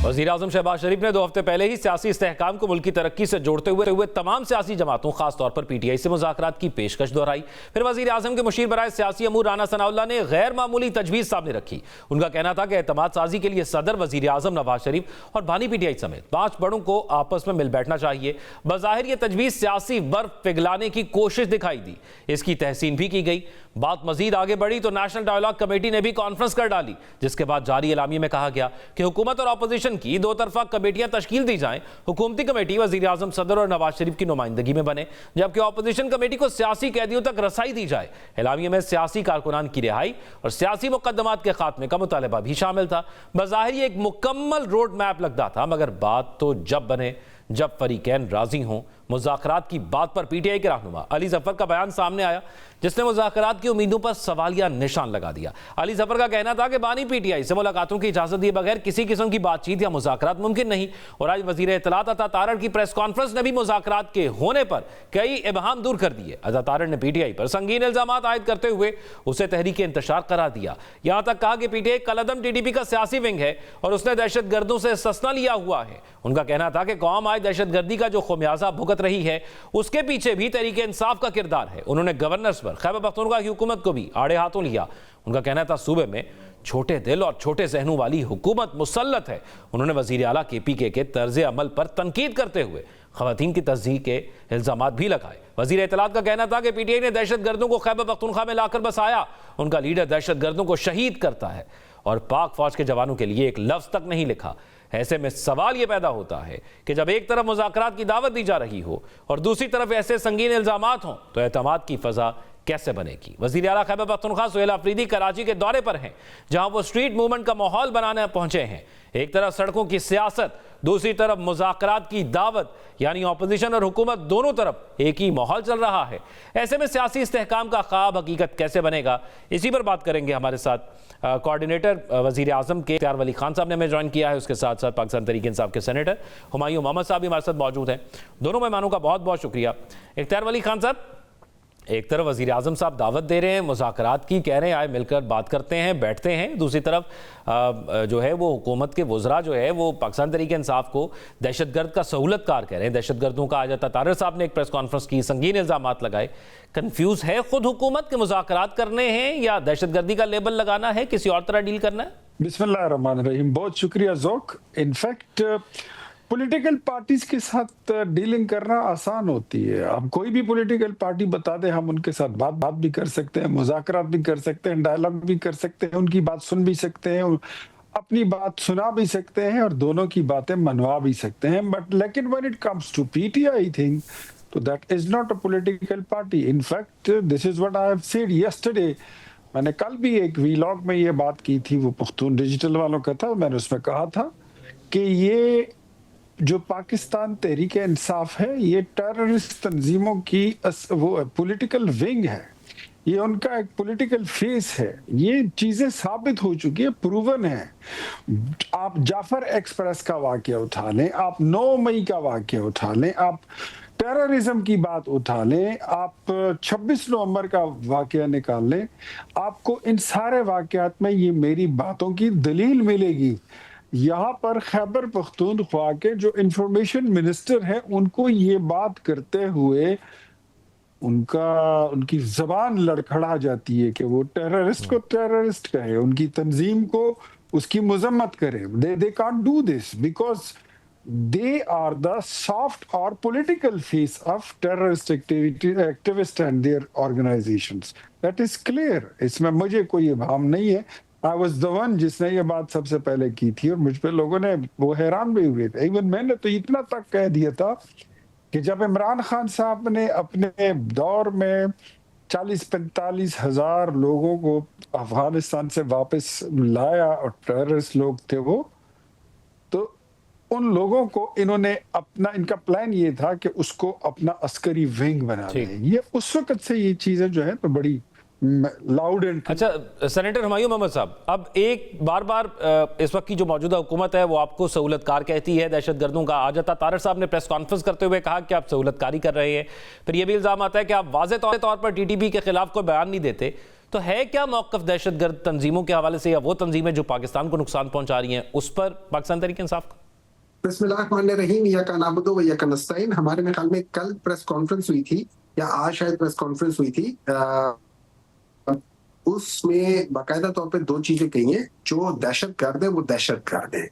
वज़ीर आज़म शहबाज शरीफ ने 2 हफ्ते पहले ही सियासी इस्तेहकाम को मुल्क की तरक्की से जोड़ते हुए तमाम सियासी जमातों खासतौर पर पीटीआई से मुज़ाकरात की पेशकश दोहराई। फिर वज़ीर आज़म के मुशीर बराए सियासी अमूर राना सनाउल्लाह ने गैर मामूली तजवीज़ सामने रखी। उनका कहना था कि एतमाद साजी के लिए सदर, वज़ीर आज़म नवाज शरीफ और बानी पीटीआई समेत 5 बड़ों को आपस में मिल बैठना चाहिए। बज़ाहिर ये तजवीज़ सियासी बर्फ पिघलाने की कोशिश दिखाई दी, इसकी तहसीन भी की गई। बात मजीद आगे बढ़ी तो नेशनल डायलॉग कमेटी ने भी कॉन्फ्रेंस कर डाली, जिसके बाद जारी एलामिये में कहा गया कि हुकूमत और अपोजिशन की 2 तरफा कमेटियां तश्कील दी जाएं। हुकूमती कमेटी वज़ीर आज़म, सदर और नवाज शरीफ की नुमाइंदगी में बने, जबकि अपोजिशन कमेटी को सियासी कैदियों तक रसाई दी जाए। एलामिये में सियासी कारकुनान की रिहाई और सियासी मुकदमात के खात्मे का मुतालबा भी शामिल था। बज़ाहिर एक मुकम्मल रोड मैप लगता था, मगर बात तो जब बने जब फरीकैन राजी हों। मुज़ाकरात की बात पर पीटीआई के रहनुमा अली ज़फ़र का बयान सामने आया, जिसने मुज़ाकरात की उम्मीदों पर सवालिया निशान लगा दिया। अली ज़फ़र का कहना था कि बानी पीटीआई से मुलाकातों की इजाज़त दिए बगैर किसी किस्म की बातचीत या मुज़ाकरात मुमकिन नहीं। और आज वज़ीर इत्तलात अता तारड़ की प्रेस कॉन्फ्रेंस ने भी मुज़ाकरात के होने पर कई इबहाम दूर कर दिए। अता तारड़ ने पीटीआई पर संगीन इल्ज़ामात आयद करते हुए उसे तहरीक इंतशार करार दिया। यहाँ तक कहा कि पीटीआई कलअदम टीडीपी का सियासी विंग है और उसने दहशतगर्दों से इस्तिस्ना लिया हुआ है। उनका कहना था कि कौम आज दहशतगर्दी का जो खुमियाजा भुगत रही है, उसके पीछे भी तहरीक इंसाफ का किरदार है। उन्होंने गवर्नर्स पर, खैबर पख्तूनख्वा की हुकूमत को भी आड़े हाथों लिया। उनका कहना था सूबे में छोटे दिल और छोटे जहनों वाली हुकूमत मुसल्लत है। उन्होंने वजीर आला केपीके के तर्ज अमल पर तनकीद करते हुए खवातीन की तस्दीक के इल्जामात भी लगाए। वजीर इत्तलात का कहना था कि पीटीआई ने दहशतगर्दों को खैबर पख्तूनख्वा में लाकर बसाया। उनका लीडर दहशतगर्दों को शहीद करता है और पाक फौज के जवानों के लिए एक लफ्ज तक नहीं लिखा। ऐसे में सवाल यह पैदा होता है कि जब एक तरफ मुज़ाकरात की दावत दी जा रही हो और दूसरी तरफ ऐसे संगीन इल्जामात हों, तो एतमाद की फ़ज़ा कैसे बनेगी। वज़ीर आला खैबर पख्तूनख्वा सुहेल अफरीदी कराची के दौरे पर हैं, जहां वो स्ट्रीट मूवमेंट का माहौल बनाने पहुंचे हैं। एक तरफ सड़कों की सियासत, दूसरी तरफ मुज़ाकरात की दावत, यानी अपोजिशन और हुकूमत दोनों तरफ एक ही माहौल चल रहा है। ऐसे में सियासी इस्तेहकाम का ख्वाब हकीकत कैसे बनेगा, इसी पर बात करेंगे। हमारे साथ कोऑर्डिनेटर वज़ीर आज़म के इख्तियार वली खान साहब ने हमें ज्वाइन किया है, उसके साथ साथ पाकिस्तान तहरीक इंसाफ के सेनेटर हुमायूं मोहम्मद साहब भी हमारे साथ मौजूद हैं। दोनों मेहमानों का बहुत बहुत शुक्रिया। इख्तियार वली खान साहब, एक तरफ वज़ीर आज़म साहब दावत दे रहे हैं, मुज़ाकरात की कह रहे हैं, आए मिलकर बात करते हैं, बैठते हैं। दूसरी तरफ जो है वो हुकूमत के वज़रा जो है वो पाकिस्तान तहरीक इंसाफ को दहशतगर्द का सहूलतकार कह रहे हैं। दहशतगर्दों का आज अता तारड़ साहब ने एक प्रेस कॉन्फ्रेंस की, संगीन इल्ज़ामात लगाए। कन्फ्यूज़ है खुद हुकूमत के मुज़ाकरात करने हैं या दहशतगर्दी का लेबल लगाना है, किसी और तरह डील करना है? बिस्मिल्लाहिर्रहमानिर्रहीम। बहुत शुक्रिया ज़ौक। इनफैक्ट पॉलिटिकल पार्टीज के साथ डीलिंग करना आसान होती है। हम कोई भी पॉलिटिकल पार्टी बता दे, हम उनके साथ बात भी कर सकते हैं, मुज़ाकरात भी कर सकते हैं, डायलॉग भी कर सकते हैं, उनकी बात सुन भी सकते हैं, अपनी बात सुना भी सकते हैं और दोनों की बातें मनवा भी सकते हैं। बट लेकिन when it comes to PTI thing, तो that is not a political party. In fact this is what I have said yesterday. मैंने कल भी एक वीलॉग में ये बात की थी, वो पख्तून डिजिटल वालों का था। मैंने उसमें कहा था कि ये जो पाकिस्तान तहरीक इंसाफ है, ये टेररिस्ट तंजीमों की वो पॉलिटिकल विंग है, ये उनका एक पॉलिटिकल फेस है। ये चीजें साबित हो चुकी है, प्रूवन है। आप जाफर एक्सप्रेस का वाकया उठा लें, आप 9 मई का वाकया उठा लें, आप टेररिज्म की बात उठा लें, आप 26 नवंबर का वाकया निकाल लें, आपको इन सारे वाकयात में ये मेरी बातों की दलील मिलेगी। यहाँ पर खैबर पख्तूनख्वा के जो इंफॉर्मेशन मिनिस्टर हैं, उनको ये बात करते हुए उनकी जबान लड़खड़ा जाती है कि वो टेररिस्ट को टेररिस्ट कहे, उनकी तंजीम को उसकी मजम्मत करे। They can't do this because they are the soft or political face of terrorist activists and their organizations. That is clear. इसमें मुझे कोई इबाम नहीं है। I was the one जिसने ये बात सबसे पहले की थी और मुझ पे लोगों ने वो हैरान भी हुए थे। इवन मैंने तो इतना तक कह दिया था कि जब इमरान खान साहब ने अपने दौर में 40-45 हजार लोगों को अफगानिस्तान से वापस लाया और टेररिस्ट लोग थे वो, तो उन लोगों को इन्होंने अपना, इनका प्लान ये था कि उसको अपना अस्करी विंग बना लें। ये उस वक्त से ये चीजें जो है तो बड़ी लाउड एंड। अच्छा सेनेटर हुमायूं मोहम्मद साहब, अब एक बार बार इस वक्त की जो मौजूदा हुकूमत है वो आपको सहूलतकार कहती है, दहशतगर्दों का। आज तारड़ साहब ने प्रेस कॉन्फ्रेंस करते हुए कहा कि आप सहूलतकारी कर रहे हैं, फिर ये भी इल्जाम आता है कि आप वाज़ेह तौर पर टीटीपी के खिलाफ कोई बयान नहीं देते। तो है क्या मौक़िफ़ दहशतगर्द तंजीमों के हवाले से, या वो तंजीमें जो पाकिस्तान को नुकसान पहुंचा रही हैं उस पर पाकिस्तान तहरीक इंसाफ का? बिस्मिल्लाहिर्रहमानिर्रहीम, यका नअबुदु व यका नस्तईन। हमारे ख्याल में कल प्रेस कॉन्फ्रेंस हुई थी या आज शायद प्रेस कॉन्फ्रेंस हुई थी, उसमें बाकायदा तौर पे दो चीजें कही हैं। जो दहशतगर्द है वो दहशतगर्द है।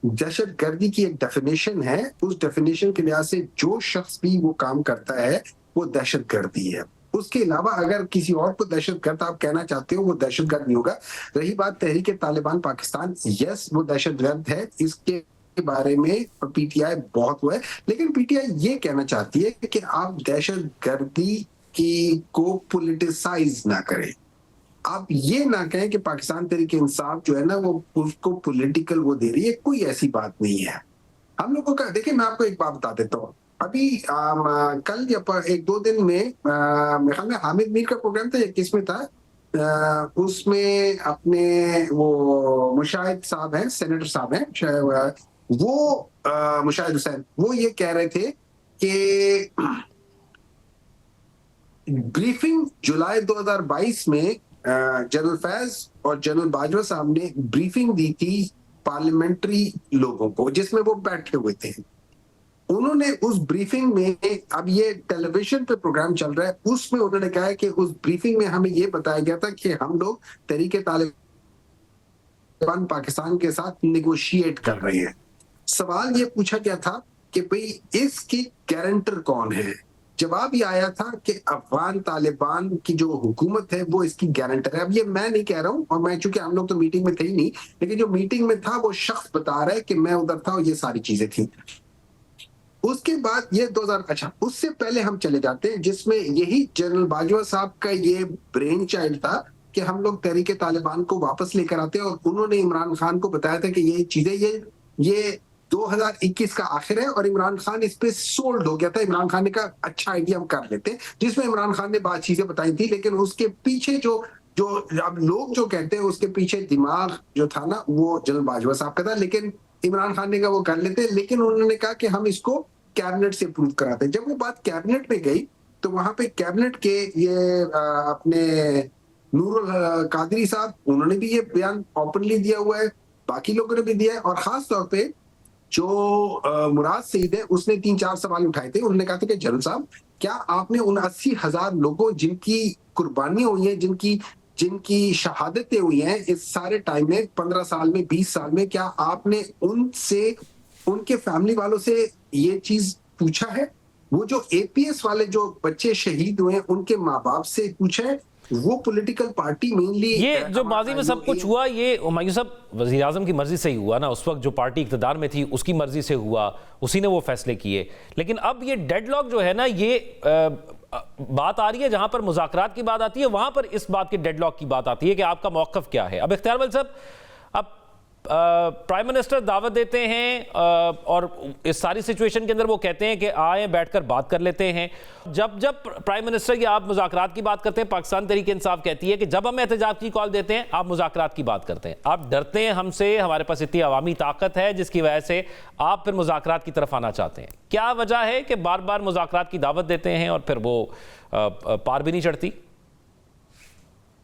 दहशतगर्दी की एक डेफिनेशन है, उस डेफिनेशन के लिहाज से जो शख्स भी वो काम करता है वो दहशतगर्दी है। उसके अलावा अगर किसी और को दहशतगर्द आप कहना चाहते हो वो दहशतगर्द नहीं होगा। रही बात तहरीक तालिबान पाकिस्तान, यस वो दहशतगर्द है, इसके बारे में पीटीआई बहुत हुआ है, लेकिन पीटीआई ये कहना चाहती है कि आप दहशतगर्दी की को पॉलिटिसाइज ना करें। आप ये ना कहें कि पाकिस्तान तहरीक इंसाफ जो है ना वो उसको पॉलिटिकल वो दे रही है, कोई ऐसी बात नहीं है। हम लोगों का देखिए, मैं आपको एक बात बता देता हूँ। अभी कल या एक दो दिन में मेरे ख्याल में हामिद मीर का प्रोग्राम था या किसमें था, उसमें अपने वो मुशाहिद साहब हैं, सेनेटर साहब हैं, वो मुशाहिद हुसैन, वो ये कह रहे थे कि ब्रीफिंग जुलाई 2022 में जनरल फैज और जनरल बाजवा साहब ने ब्रीफिंग दी थी पार्लियामेंट्री लोगों को, जिसमें वो बैठे हुए थे। उन्होंने उस ब्रीफिंग में, अब ये टेलीविजन पे प्रोग्राम चल रहा है, उसमें उन्होंने कहा है कि उस ब्रीफिंग में हमें ये बताया गया था कि हम लोग तहरीक तालिबान पाकिस्तान के साथ नेगोशिएट कर रहे हैं। सवाल ये पूछा गया था कि भाई इसकी गारंटर कौन है। जवाब ये आया था कि अफगान तालिबान की जो हुकूमत है वो इसकी गारंटर है। अब ये मैं नहीं कह रहा हूँ, और मैं चूंकि हम लोग तो मीटिंग में थे ही नहीं, लेकिन जो मीटिंग में था वो शख्स बता रहा है कि मैं उधर था और ये सारी चीजें थी। उसके बाद ये 2000, अच्छा उससे पहले हम चले जाते हैं जिसमें यही जनरल बाजवा साहब का ये ब्रेन चाइल्ड था कि हम लोग तहरीक तालिबान को वापस लेकर आते हैं, और उन्होंने इमरान खान को बताया था कि ये चीजें ये 2021 का आखिर है, और इमरान खान इस पे सोल्ड हो गया था। इमरान खान ने कहा अच्छा आइडिया हम कर लेते हैं, जिसमें इमरान खान ने बात चीजें बताई थी, लेकिन उसके पीछे जो अब लोग जो कहते हैं उसके पीछे दिमाग जो था ना वो जनरल बाजवा साहब का था, लेकिन इमरान खान ने कहा वो कर लेते हैं, लेकिन उन्होंने कहा कि हम इसको कैबिनेट से अप्रूव कराते हैं। जब वो बात कैबिनेट में गई तो वहां पे कैबिनेट के ये अपने नूरुल कादरी साहब, उन्होंने भी ये बयान ओपनली दिया हुआ है, बाकी लोगों ने भी दिया है, और खास तौर पे जो मुराद सईद है उसने 3-4 सवाल उठाए थे। उन्होंने कहा था कि जनरल साहब क्या आपने उन 80,000 लोगों जिनकी कुर्बानियां हुई हैं, जिनकी शहादतें हुई हैं इस सारे टाइम में, 15 साल में, 20 साल में, क्या आपने उनसे, उनके फैमिली वालों से ये चीज पूछा है? वो जो एपीएस वाले जो बच्चे शहीद हुए हैं उनके माँ बाप से पूछा है? वो पॉलिटिकल पार्टी मेनली, ये जो माजी में सब कुछ हुआ ये हुमायूं साहब वज़ीर आज़म की मर्जी से ही हुआ ना, उस वक्त जो पार्टी इक़्तिदार में थी उसकी मर्जी से हुआ, उसी ने वो फैसले किए। लेकिन अब ये डेडलॉक जो है ना, ये बात आ रही है जहां पर मुज़ाकरात की बात आती है वहां पर इस बात के डेडलॉक की बात आती है कि आपका मौक़िफ़ क्या है। अब इख्तियार वली साहब, अब प्राइम मिनिस्टर दावत देते हैं और इस सारी सिचुएशन के अंदर वो कहते हैं कि आए बैठकर बात कर लेते हैं। जब प्राइम मिनिस्टर की आप मुज़ाकरात की बात करते हैं, पाकिस्तान तहरीक इंसाफ कहती है कि जब हम एहतजाज की कॉल देते हैं आप मुज़ाकरात की बात करते हैं, आप डरते हैं हमसे, हमारे पास इतनी अवामी ताकत है जिसकी वजह से आप फिर मुज़ाकरात की तरफ आना चाहते हैं। क्या वजह है कि बार बार मुज़ाकरात की दावत देते हैं और फिर वो पार भी नहीं चढ़ती?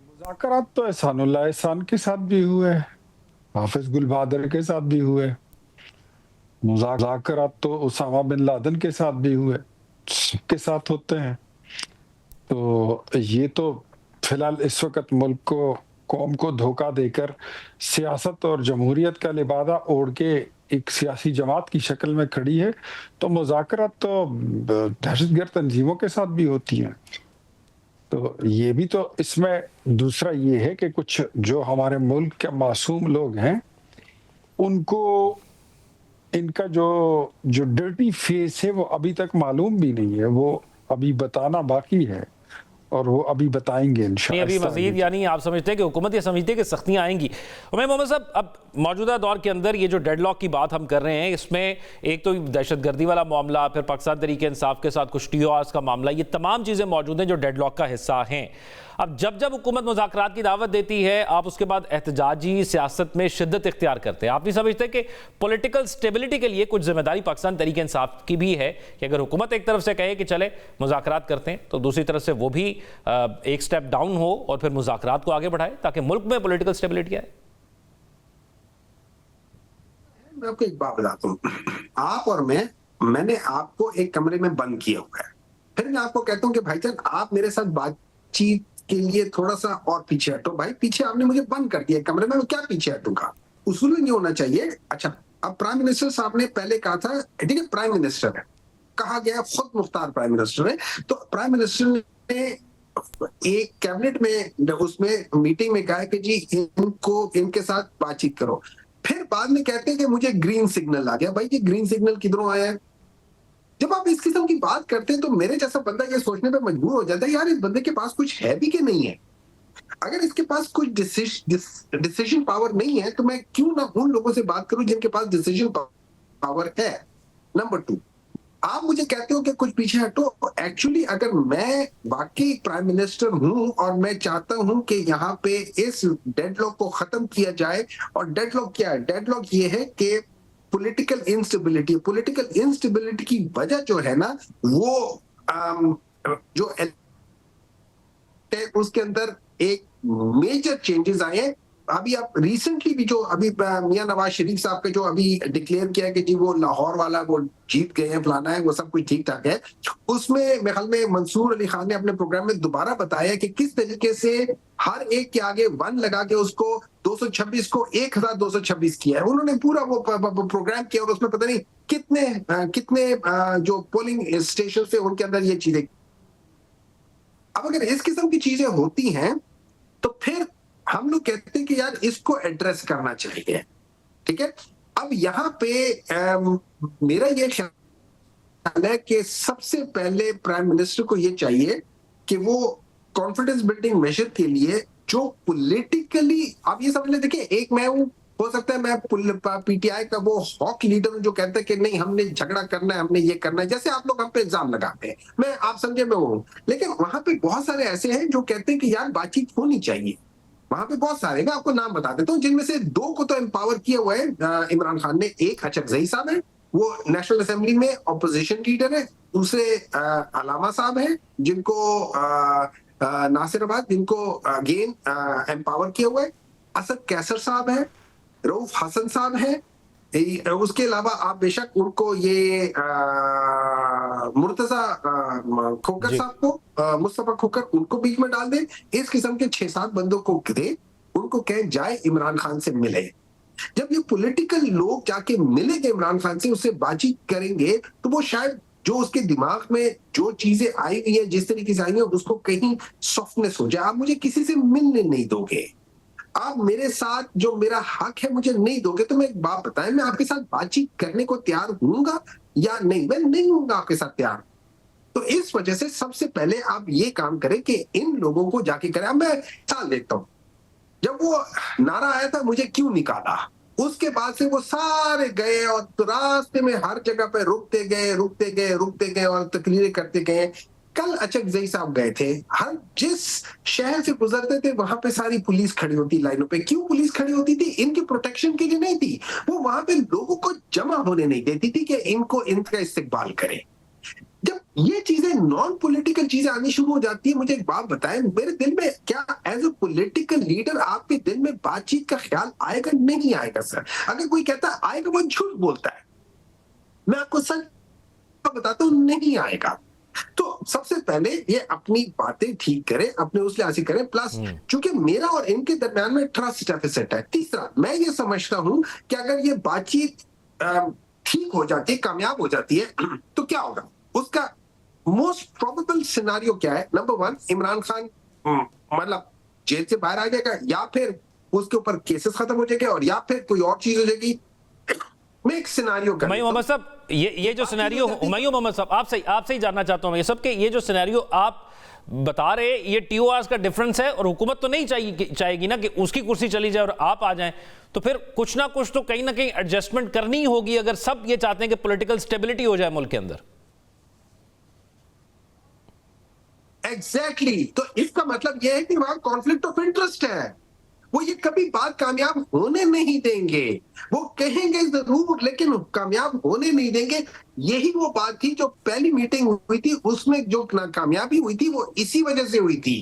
मुज़ाकरात तो एहसानुल्लाह एहसान के साथ भी हुए, हाफिज गुल बहादुर के साथ भी हुए, मुज़ाकरात तो उसामा बिन लादेन के साथ भी हुए, सबके साथ होते हैं। तो ये तो फिलहाल इस वक्त मुल्क को, कौम को धोखा देकर सियासत और जमहूरियत का लिबादा ओढ़ के एक सियासी जमात की शक्ल में खड़ी है। तो मुज़ाकरात तो दहशतगर्द तंजीमों के साथ भी होती हैं। तो ये भी तो इसमें दूसरा ये है कि कुछ जो हमारे मुल्क के मासूम लोग हैं उनको इनका जो डर्टी फेस है वो अभी तक मालूम भी नहीं है, वो अभी बताना बाकी है। और वो अभी बताएंगे नहीं, इंशाअल्लाह। अभी मजीद यानी आप समझते हैं कि हुकूमत ये समझती है कि सख्तियाँ आएंगी। उमैर मोहम्मद साहब, अब मौजूदा दौर के अंदर ये जो डेडलॉक की बात हम कर रहे हैं, इसमें एक तो दहशतगर्दी वाला मामला, फिर पाकिस्तान तहरीक इंसाफ के साथ कुछ TORs का मामला, ये तमाम चीज़ें मौजूद हैं जो डेडलॉक का हिस्सा हैं। अब जब हुकूमत मुज़ाकरात की दावत देती है, आप उसके बाद एहतजाजी सियासत में शिद्दत इख्तियार करते हैं। आप नहीं समझते कि पॉलिटिकल स्टेबिलिटी के लिए कुछ जिम्मेदारी पाकिस्तान तहरीक इंसाफ की भी है कि अगर हुकूमत एक तरफ से कहे कि चले मुज़ाकरात करते हैं, तो दूसरी तरफ से वो भी एक स्टेप डाउन हो और फिर मुज़ाकरात को आगे बढ़ाए ताकि मुल्क में पॉलिटिकल स्टेबिलिटी आए? मैं आपको एक बात बताता हूँ, आप और मैंने आपको एक कमरे में बंद किया हुआ है, फिर मैं आपको कहता हूँ कि भाईजान आप मेरे साथ बातचीत के लिए थोड़ा सा और पीछे हटो। भाई पीछे आपने मुझे बंद कर दिया कमरे में, मैं क्या पीछे हटूंगा? उसूल नहीं होना चाहिए। अच्छा, अब प्राइम मिनिस्टर साहब ने पहले कहा था, ठीक है प्राइम मिनिस्टर है, कहा गया खुद मुख्तार प्राइम मिनिस्टर है, तो प्राइम मिनिस्टर ने एक कैबिनेट में उसमें मीटिंग में कहा कि जी इनको इनके साथ बातचीत करो। फिर बाद में कहते हैं कि मुझे ग्रीन सिग्नल आ गया। भाई ये ग्रीन सिग्नल किधरों आया है? जब आप इस किस्म की बात करते हैं तो मेरे जैसा बंदा ये सोचने पे मजबूर हो जाता है, यार इस बंदे के पास कुछ है भी कि नहीं है। अगर इसके पास कुछ डिसीजन पावर नहीं है तो मैं क्यों ना उन लोगों से बात करूं जिनके पास डिसीजन पावर है। नंबर 2, आप मुझे कहते हो कि कुछ पीछे हटो। एक्चुअली अगर मैं वाकई प्राइम मिनिस्टर हूं और मैं चाहता हूं कि यहाँ पे इस डेडलॉक को खत्म किया जाए, और डेडलॉक क्या है? डेडलॉक ये है कि पॉलिटिकल इंस्टेबिलिटी की वजह जो है ना, वो जो उसके अंदर एक मेजर चेंजेस आए हैं। अभी आप रिसेंटली भी जो अभी मियां नवाज शरीफ साहब के जो अभी डिक्लेयर किया है कि जी वो लाहौर वाला वो जीत गए हैं, फलाना है, वो सब कुछ ठीक ठाक है, उसमें मेरे ख्याल में मंसूर अली खान ने अपने प्रोग्राम में दोबारा बताया कि किस तरीके से हर एक के आगे 1 लगा के उसको 226 को 1226 किया है। उन्होंने पूरा वो प्रोग्राम किया और उसमें पता नहीं कितने जो पोलिंग स्टेशन से उनके अंदर ये चीजें। अब अगर इस किस्म की चीजें होती हैं तो फिर हम लोग कहते हैं कि यार इसको एड्रेस करना चाहिए, ठीक है। अब यहाँ पे मेरा ये ख्याल है कि सबसे पहले प्राइम मिनिस्टर को ये चाहिए कि वो कॉन्फिडेंस बिल्डिंग मेजर के लिए जो पॉलिटिकली, आप ये समझ लें, देखिए एक मैं हूँ, हो सकता है मैं PTI का वो हॉक लीडर हूँ जो कहता है कि नहीं हमने झगड़ा करना है, हमने ये करना है, जैसे आप लोग हम पे इल्जाम लगाते हैं, मैं आप समझे मैं हूँ। लेकिन वहां पे बहुत सारे ऐसे हैं जो कहते हैं कि यार बातचीत होनी चाहिए। वहां पे बहुत सारे, मैं आपको नाम बता देता हूँ, जिनमें से 2 को तो एम्पावर किया हुआ है इमरान खान ने। एक अचकजई साहब है, वो नेशनल असेंबली में ऑपोजिशन लीडर है। दूसरे अलामा साहब हैं जिनको नासिराबाद, जिनको अगेन एम्पावर किया हुआ है। असद कैसर साहब है, रऊफ हसन साहब है। उसके अलावा आप बेशक उनको ये मुर्तजा खोकर साहब को, मुस्तफा खोकर, उनको बीच में डाल दें। इस किस्म के 6-7 बंदों को दे, उनको कहें जाए इमरान खान से मिले। जब ये पॉलिटिकल लोग जाके मिलेंगे इमरान खान से, उससे बातचीत करेंगे, तो वो शायद जो उसके दिमाग में जो चीजें आई हुई है, जिस तरीके से आई है, उसको कहीं सॉफ्टनेस हो जाए। आप मुझे किसी से मिलने नहीं दोगे, आप मेरे साथ जो मेरा हक है मुझे नहीं दोगे, तो मैं एक बात बताएं, मैं आपके साथ बातचीत करने को तैयार हूंगा या नहीं? मैं नहीं हूंगा आपके साथ तैयार। तो इस वजह से सबसे पहले आप ये काम करें कि इन लोगों को जाके करें। अब मैं साल देखता हूं, जब वो नारा आया था मुझे क्यों निकाला, उसके बाद से वो सारे गए और तो रास्ते में हर जगह पे रुकते गए और तकरीरें करते गए। कल अचकजई साहब गए थे, हर जिस शहर से गुजरते थे वहां पे सारी पुलिस खड़ी होती लाइनों पे। क्यों पुलिस खड़ी होती थी? इनके प्रोटेक्शन के लिए नहीं थी, वो वहां पे लोगों को जमा होने नहीं देती थी कि इनका इस्तेकबाल करें। जब ये चीजें नॉन पॉलिटिकल चीजें आनी शुरू हो जाती है, मुझे एक बात बताएं, मेरे दिल में क्या एज ए पॉलिटिकल लीडर आपके दिल में बातचीत का ख्याल आएगा? नहीं आएगा सर। अगर कोई कहता है आएगा, वो झूठ बोलता है। मैं आपको सच बताता हूं, नहीं आएगा। तो सबसे पहले ये अपनी बातें ठीक करें, अपने उस लिहाज से करें। प्लस चूंकि मेरा और इनके दरमियान में ट्रस्ट डेफिसिट है। तीसरा, मैं ये समझता हूं कि अगर ये बातचीत ठीक हो जाती है, कामयाब हो जाती है, तो क्या होगा? उसका मोस्ट प्रोबेबल सिनारियो क्या है? नंबर 1, इमरान खान मतलब जेल से बाहर आ जाएगा, या फिर उसके ऊपर केसेस खत्म हो जाएंगे, और या फिर कोई और चीज हो जाएगी। मैं एक सिनेरियो कर हुमायूं मोहम्मद साहब, ये जो सिनेरियो, हुमायूं मोहम्मद साहब आपसे ही जानना चाहता हूं मैं ये सब, कि ये जो सिनेरियो आप बता रहे, ये टीओआर का डिफरेंस है, और हुकूमत तो नहीं चाहेगी ना कि उसकी कुर्सी चली जाए और आप आ जाएं, तो फिर कुछ ना कुछ तो कहीं ना कहीं एडजस्टमेंट करनी ही होगी, अगर सब ये चाहते हैं कि पॉलिटिकल स्टेबिलिटी हो जाए मुल्क के अंदर। एग्जैक्टली तो इसका मतलब यह है कि वहां कॉन्फ्लिक्ट ऑफ इंटरेस्ट है, वो ये कभी बात कामयाब होने नहीं देंगे, वो कहेंगे जरूर लेकिन कामयाब होने नहीं देंगे। यही वो बात थी जो पहली मीटिंग हुई थी, उसमें जो कामयाबी हुई थी वो इसी वजह से हुई थी।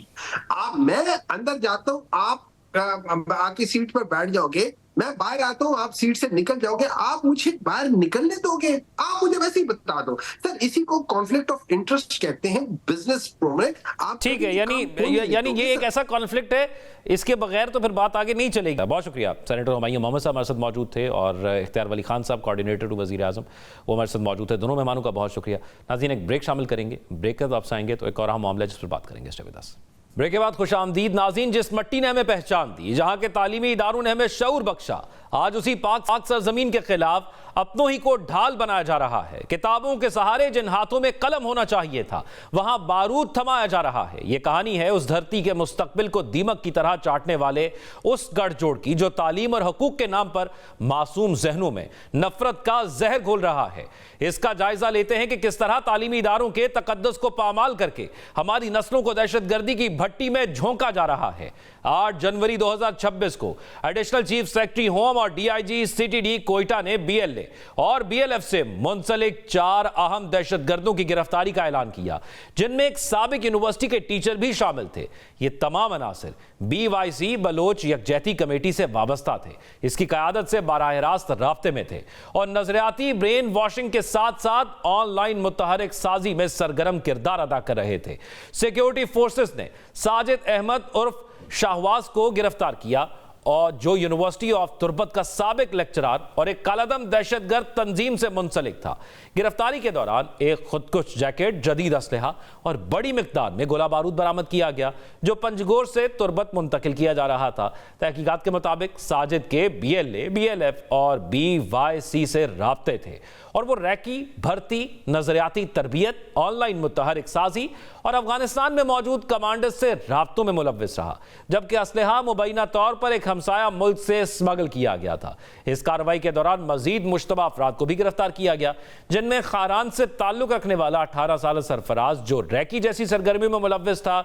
मैं अंदर जाता हूं, आप आके सीट पर बैठ जाओगे, मैं बाहर आता हूं, आप सीट से निकल जाओगे, आप मुझे बाहर निकलने दोगे? आप मुझे वैसे ही बता दो सर, इसी को कॉन्फ्लिक्ट ऑफ इंटरेस्ट कहते हैं बिजनेस प्रोमेट। आप ठीक है, यानी ये एक ऐसा कॉन्फ्लिक्ट है, इसके बगैर तो फिर बात आगे नहीं चलेगी। बहुत शुक्रिया। सेनेटर हुमायूं मोहम्मद साहब हमारे साथ मौजूद थे, और इख्तियार वली खान साहब कोऑर्डिनेटर टू वज़ीर आज़म, वो हमारे साथ मौजूद थे। दोनों मेहमानों का बहुत शुक्रिया। नाज़रीन, एक ब्रेक शामिल करेंगे, ब्रेक के बाद वापस आएंगे तो एक और अहम मामला है जिस पर बात करेंगे। Stay with us. ब्रेक के बाद खुशामदीद नाज़रीन। जिस मट्टी ने हमें पहचान दी, जहां के तालीमी इदारों ने हमें शऊर बख्शा, आज उसी पाक सरजमीन के खिलाफ अपनों ही को ढाल बनाया जा रहा है। किताबों के सहारे जिन हाथों में कलम होना चाहिए था, वहां बारूद थमाया जा रहा है। यह कहानी है उस धरती के मुस्तकबिल को दीमक की तरह चाटने वाले उस गठजोड़ की, जो तालीम और हकूक के नाम पर मासूम जहनों में नफरत का जहर घोल रहा है। इसका जायजा लेते हैं कि किस तरह तालीमी इदारों के तकद्दुस को पामाल करके हमारी नस्लों को दहशतगर्दी की भट्टी में झोंका जा रहा है। 8 जनवरी 2026 को एडिशनल चीफ सेक्रेटरी होम और डीआईजी सीटीडी कोयटा ने बीएलए और बीएलएफ से मुंसलिक 4 अहम दहशतगर्दों की गिरफ्तारी का ऐलान किया, जिनमें एक साबिक यूनिवर्सिटी के टीचर भी शामिल थे। ये तमाम अनासिर बीवाईसी बलोच यकजहती कमेटी से वाबस्ता थे, इसकी क़यादत से बराह रास्त राब्ते में थे, और नजरियाती ब्रेन वॉशिंग के साथ साथ ऑनलाइन मुतहरिक साजी में सरगर्म किरदार अदा कर रहे थे। सिक्योरिटी फोर्सेस ने साजिद अहमद उर्फ शाहवाज को गिरफ्तार किया, और जो यूनिवर्सिटी ऑफ तुर्बत का साबिक लेक्चरर और एक कालादम दहशतगर्द तंजीम से मुंसलिक था। गिरफ्तारी के दौरान एक खुदकुश जैकेट, जदीद असलहा और बड़ी मिकदार में गोला बारूद बरामद किया गया, जो पंजगोर से तुर्बत मुंतकिल किया जा रहा था। तहकीकात के मुताबिक साजिद के बीएलए, बीएलएफ और बीवाईसी से राब्ते थे, और वो रैकी, भर्ती, नजरियाती तरबियत, ऑनलाइन मुतहरिक साजी और अफगानिस्तान में मौजूद कमांडर्स से राब्तों में मुलव्विस रहा, जबकि असलहा मुबैना तौर पर एक हमसाया मुल्क से स्मगल किया गया था। इस कार्रवाई के दौरान मजीद मुश्तबा अफराद को भी गिरफ्तार किया गया, जिनमें खारान से ताल्लुक रखने वाला 18 साल सरफराज, जो रैकी जैसी सरगर्मी में मुलव्विस था,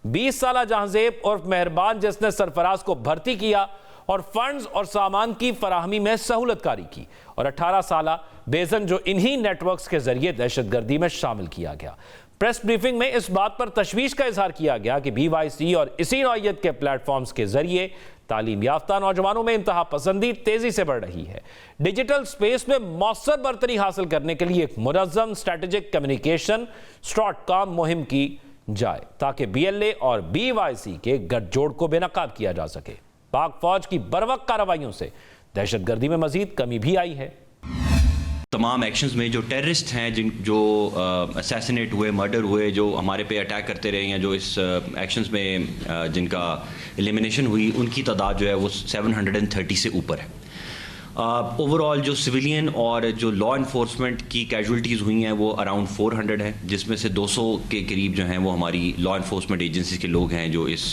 20 साल जहांजेब उर्फ मेहरबान, जिसने सरफराज को भर्ती किया और फंड्स और सामान की फराहमी में सहूलतकारी की, और 18 साल बेजन, जो इन्हीं नेटवर्क्स के जरिए दहशतगर्दी में शामिल किया गया। प्रेस ब्रीफिंग में इस बात पर तशवीश का इजहार किया गया कि बीवाईसी और इसी नौइयत के प्लेटफॉर्म्स के जरिए तालीम याफ्ता नौजवानों में इंतहा पसंदी तेजी से बढ़ रही है। डिजिटल स्पेस में मौसर बरतरी हासिल करने के लिए एक मुनज़्ज़म स्ट्रेटेजिक कम्युनिकेशन स्ट्रॉटकॉम मुहिम की जाए, ताकि बीएलए और बीवाईसी के गठजोड़ को बेनकाब किया जा सके। पाक फौज की बरवक्त कार्रवाइयों से दहशतगर्दी में मजीद कमी भी आई है। तमाम एक्शंस में जो टेररिस्ट हैं, जो असैसिनेट हुए, मर्डर हुए, जो हमारे पे अटैक करते रहे हैं, जो इस एक्शंस में जिनका एलिमिनेशन हुई, उनकी तादाद जो है वो 730 से ऊपर है। ओवरऑल जो सिविलियन और जो लॉ इन्फोर्समेंट की कैजुअलिटीज़ हुई हैं वो अराउंड 400 है, जिसमें से 200 के करीब जो हैं वो हमारी लॉ इन्फोर्समेंट एजेंसीज के लोग हैं, जो इस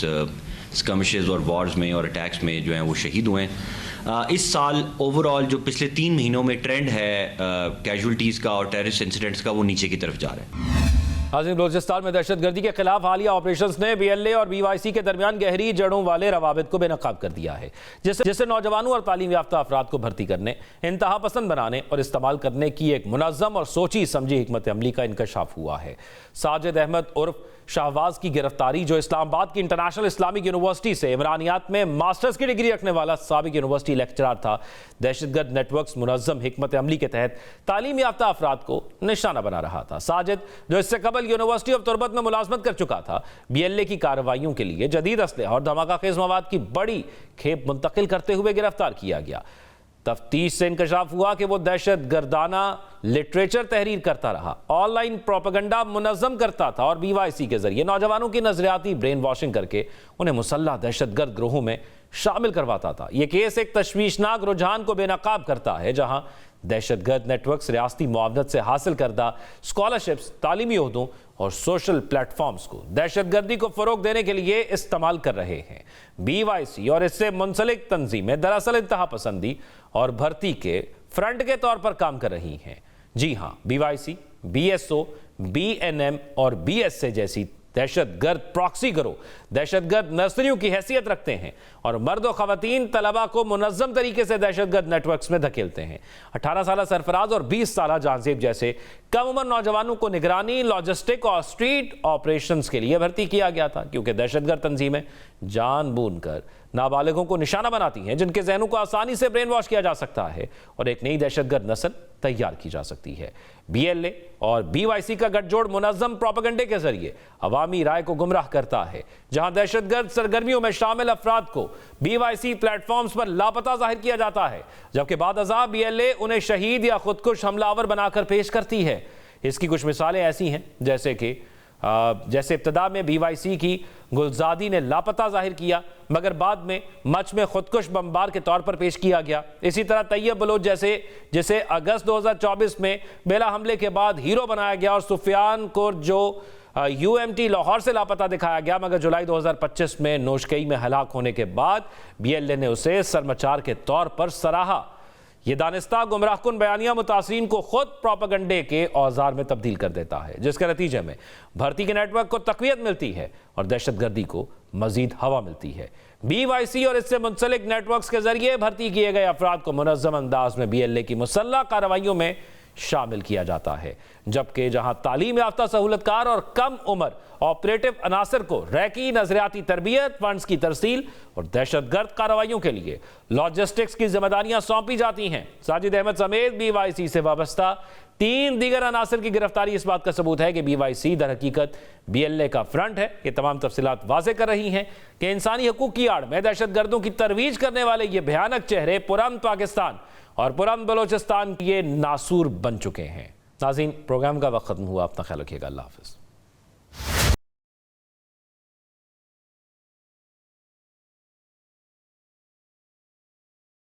स्कमिशेस और वॉर्स में और अटैक्स में जो हैं वो शहीद हुए हैं। इस साल ओवरऑल जो पिछले 3 महीनों में ट्रेंड है कैजुअलिटीज़ का और टेररिस्ट इंसिडेंट्स का, वो नीचे की तरफ जा रहा है। नाज़रीन, बलूचिस्तान में दहशतगर्दी के खिलाफ हालिया ऑपरेशंस ने बीएलए और बीवाईसी के दरमियान गहरी जड़ों वाले रवाबित को बेनकाब कर दिया है, जिससे नौजवानों और तालीम याफ्ता अफराद को भर्ती करने, इंतहा पसंद बनाने और इस्तेमाल करने की एक मुनज़्ज़म और सोची समझी हिकमत अमली का इंकशाफ हुआ है। साजिद अहमद उर्फ शाहबाज की गिरफ्तारी, जो इस्लामाबाद की इंटरनेशनल इस्लामिक यूनिवर्सिटी से इमरानियात में मास्टर्स की डिग्री रखने वाला साबिक यूनिवर्सिटी लेक्चरर था, दहशतगर्द नेटवर्क्स मुनज़्ज़म हिकमत अमली के तहत तालीम याफ्ता अफराद को निशाना बना रहा था। साजिद, जो इससे कबल यूनिवर्सिटी ऑफ तुर्बत में मुलाजमत कर चुका था, बीएलए की कार्रवाइयों के लिए जदीद असलहा और धमाका खेज मवाद की बड़ी खेप मुंतकिल करते हुए गिरफ्तार किया गया। तफ्तीश से इंकशाफ हुआ कि वो दहशत गर्दाना लिटरेचर तहरीर करता रहा, ऑनलाइन प्रोपेगेंडा मुनज़्ज़म करता था और बीवाईसी के जरिए नौजवानों की नजरियाती ब्रेन वॉशिंग करके उन्हें मुसल्लह दहशतगर्द ग्रोहों में शामिल करवाता था। यह केस एक तशवीशनाक रुझान को बेनकाब करता है, जहां दहशतगर्द नेटवर्क्स रियासती मुआवनत से हासिल करदा स्कॉलरशिप्स, तालीमी ओहदों और सोशल प्लेटफॉर्म्स को दहशतगर्दी को फरोग देने के लिए इस्तेमाल कर रहे हैं। BYC और इससे मुंसलिक तंजीमें दरअसल इंतहा पसंदी और भर्ती के फ्रंट के तौर पर काम कर रही हैं। जी हां, BYC, BSO, BNM और BSA जैसी दहशतगर्द प्रॉक्सी गिरोह दहशतगर्द नर्सरियों की हैसियत रखते हैं और मर्द और खवातीन तलबा को मुनज़्ज़म तरीके से दहशतगर्द नेटवर्क्स में धकेलते हैं। 18 साल सरफराज और 20 साल जानजेब जैसे कम उम्र नौजवानों को निगरानी, लॉजिस्टिक और स्ट्रीट ऑपरेशंस के लिए भर्ती किया गया था, क्योंकि दहशतगर्द तंजीमें जानबूझ कर नाबालिगों को निशाना बनाती हैं, जिनके जहनों को आसानी से ब्रेन वॉश किया जा सकता है और एक नई दहशतगर्द नस्ल तैयार की जा सकती है। BLA और BYC का गठजोड़ मुनज़्ज़म प्रोपेगेंडे के जरिए अवामी राय को गुमराह करता है। जहां दहशतगर्द सरगर्मियों में शामिल अफराद को BYC प्लेटफॉर्म्स पर लापता जाहिर किया जाता है, जबकि बाद अज़ा BLA उन्हें शहीद या खुदकुश हमलावर बनाकर पेश करती है। इसकी कुछ मिसालें ऐसी हैं जैसे इब्तदा में BYC की गुलजादी ने लापता जाहिर किया, मगर बाद में मच में खुदकुश बमबार के तौर पर पेश किया गया। इसी तरह तैयब बलोच जिसे अगस्त 2024 में बेला हमले के बाद हीरो बनाया गया और सुफियान को जो UMT लाहौर से लापता दिखाया गया, मगर जुलाई 2025 में नोशकई में हलाक होने के बाद BLA ने उसे सरमचार के तौर पर सराहा। ये दानिस्ता गुमराहकुन बयानिया मुतासरीन को खुद प्रोपेगेंडे के औजार में तब्दील कर देता है, जिसके नतीजे में भर्ती के नेटवर्क को तकवीयत मिलती है और दहशतगर्दी को मजीद हवा मिलती है। BYC और इससे मुंसलिक नेटवर्क्स के जरिए भर्ती किए गए अफराद को मुनज़्ज़म अंदाज में BLA की मुसल्लह कार्रवाइयों में शामिल किया जाता है, जबकि जहां तालीम याफ्ता सहूलतकार और कम उम्र ऑपरेटिव अनासर को रैकी नजरियाती तरबियत, फंड्स की तरसील और दहशतगर्द कार्रवाइयों के लिए लॉजिस्टिक्स की जिम्मेदारियां सौंपी जाती हैं। साजिद अहमद समेत BYC से वाबस्ता 3 दीगर अनासर की गिरफ्तारी इस बात का सबूत है कि BYC दर हकीकत BLA का फ्रंट है। ये तमाम तफसीलात वाज़े कर रही हैं कि इंसानी हकूक की आड़ में दहशतगर्दों की तरवीज करने वाले ये भयानक चेहरे पुरान पाकिस्तान और पुरान बलोचिस्तान के नासूर बन चुके हैं। नाज़रीन, प्रोग्राम का वक्त खत्म हुआ। अपना ख्याल रखिएगा। अल्लाह हाफ़िज़।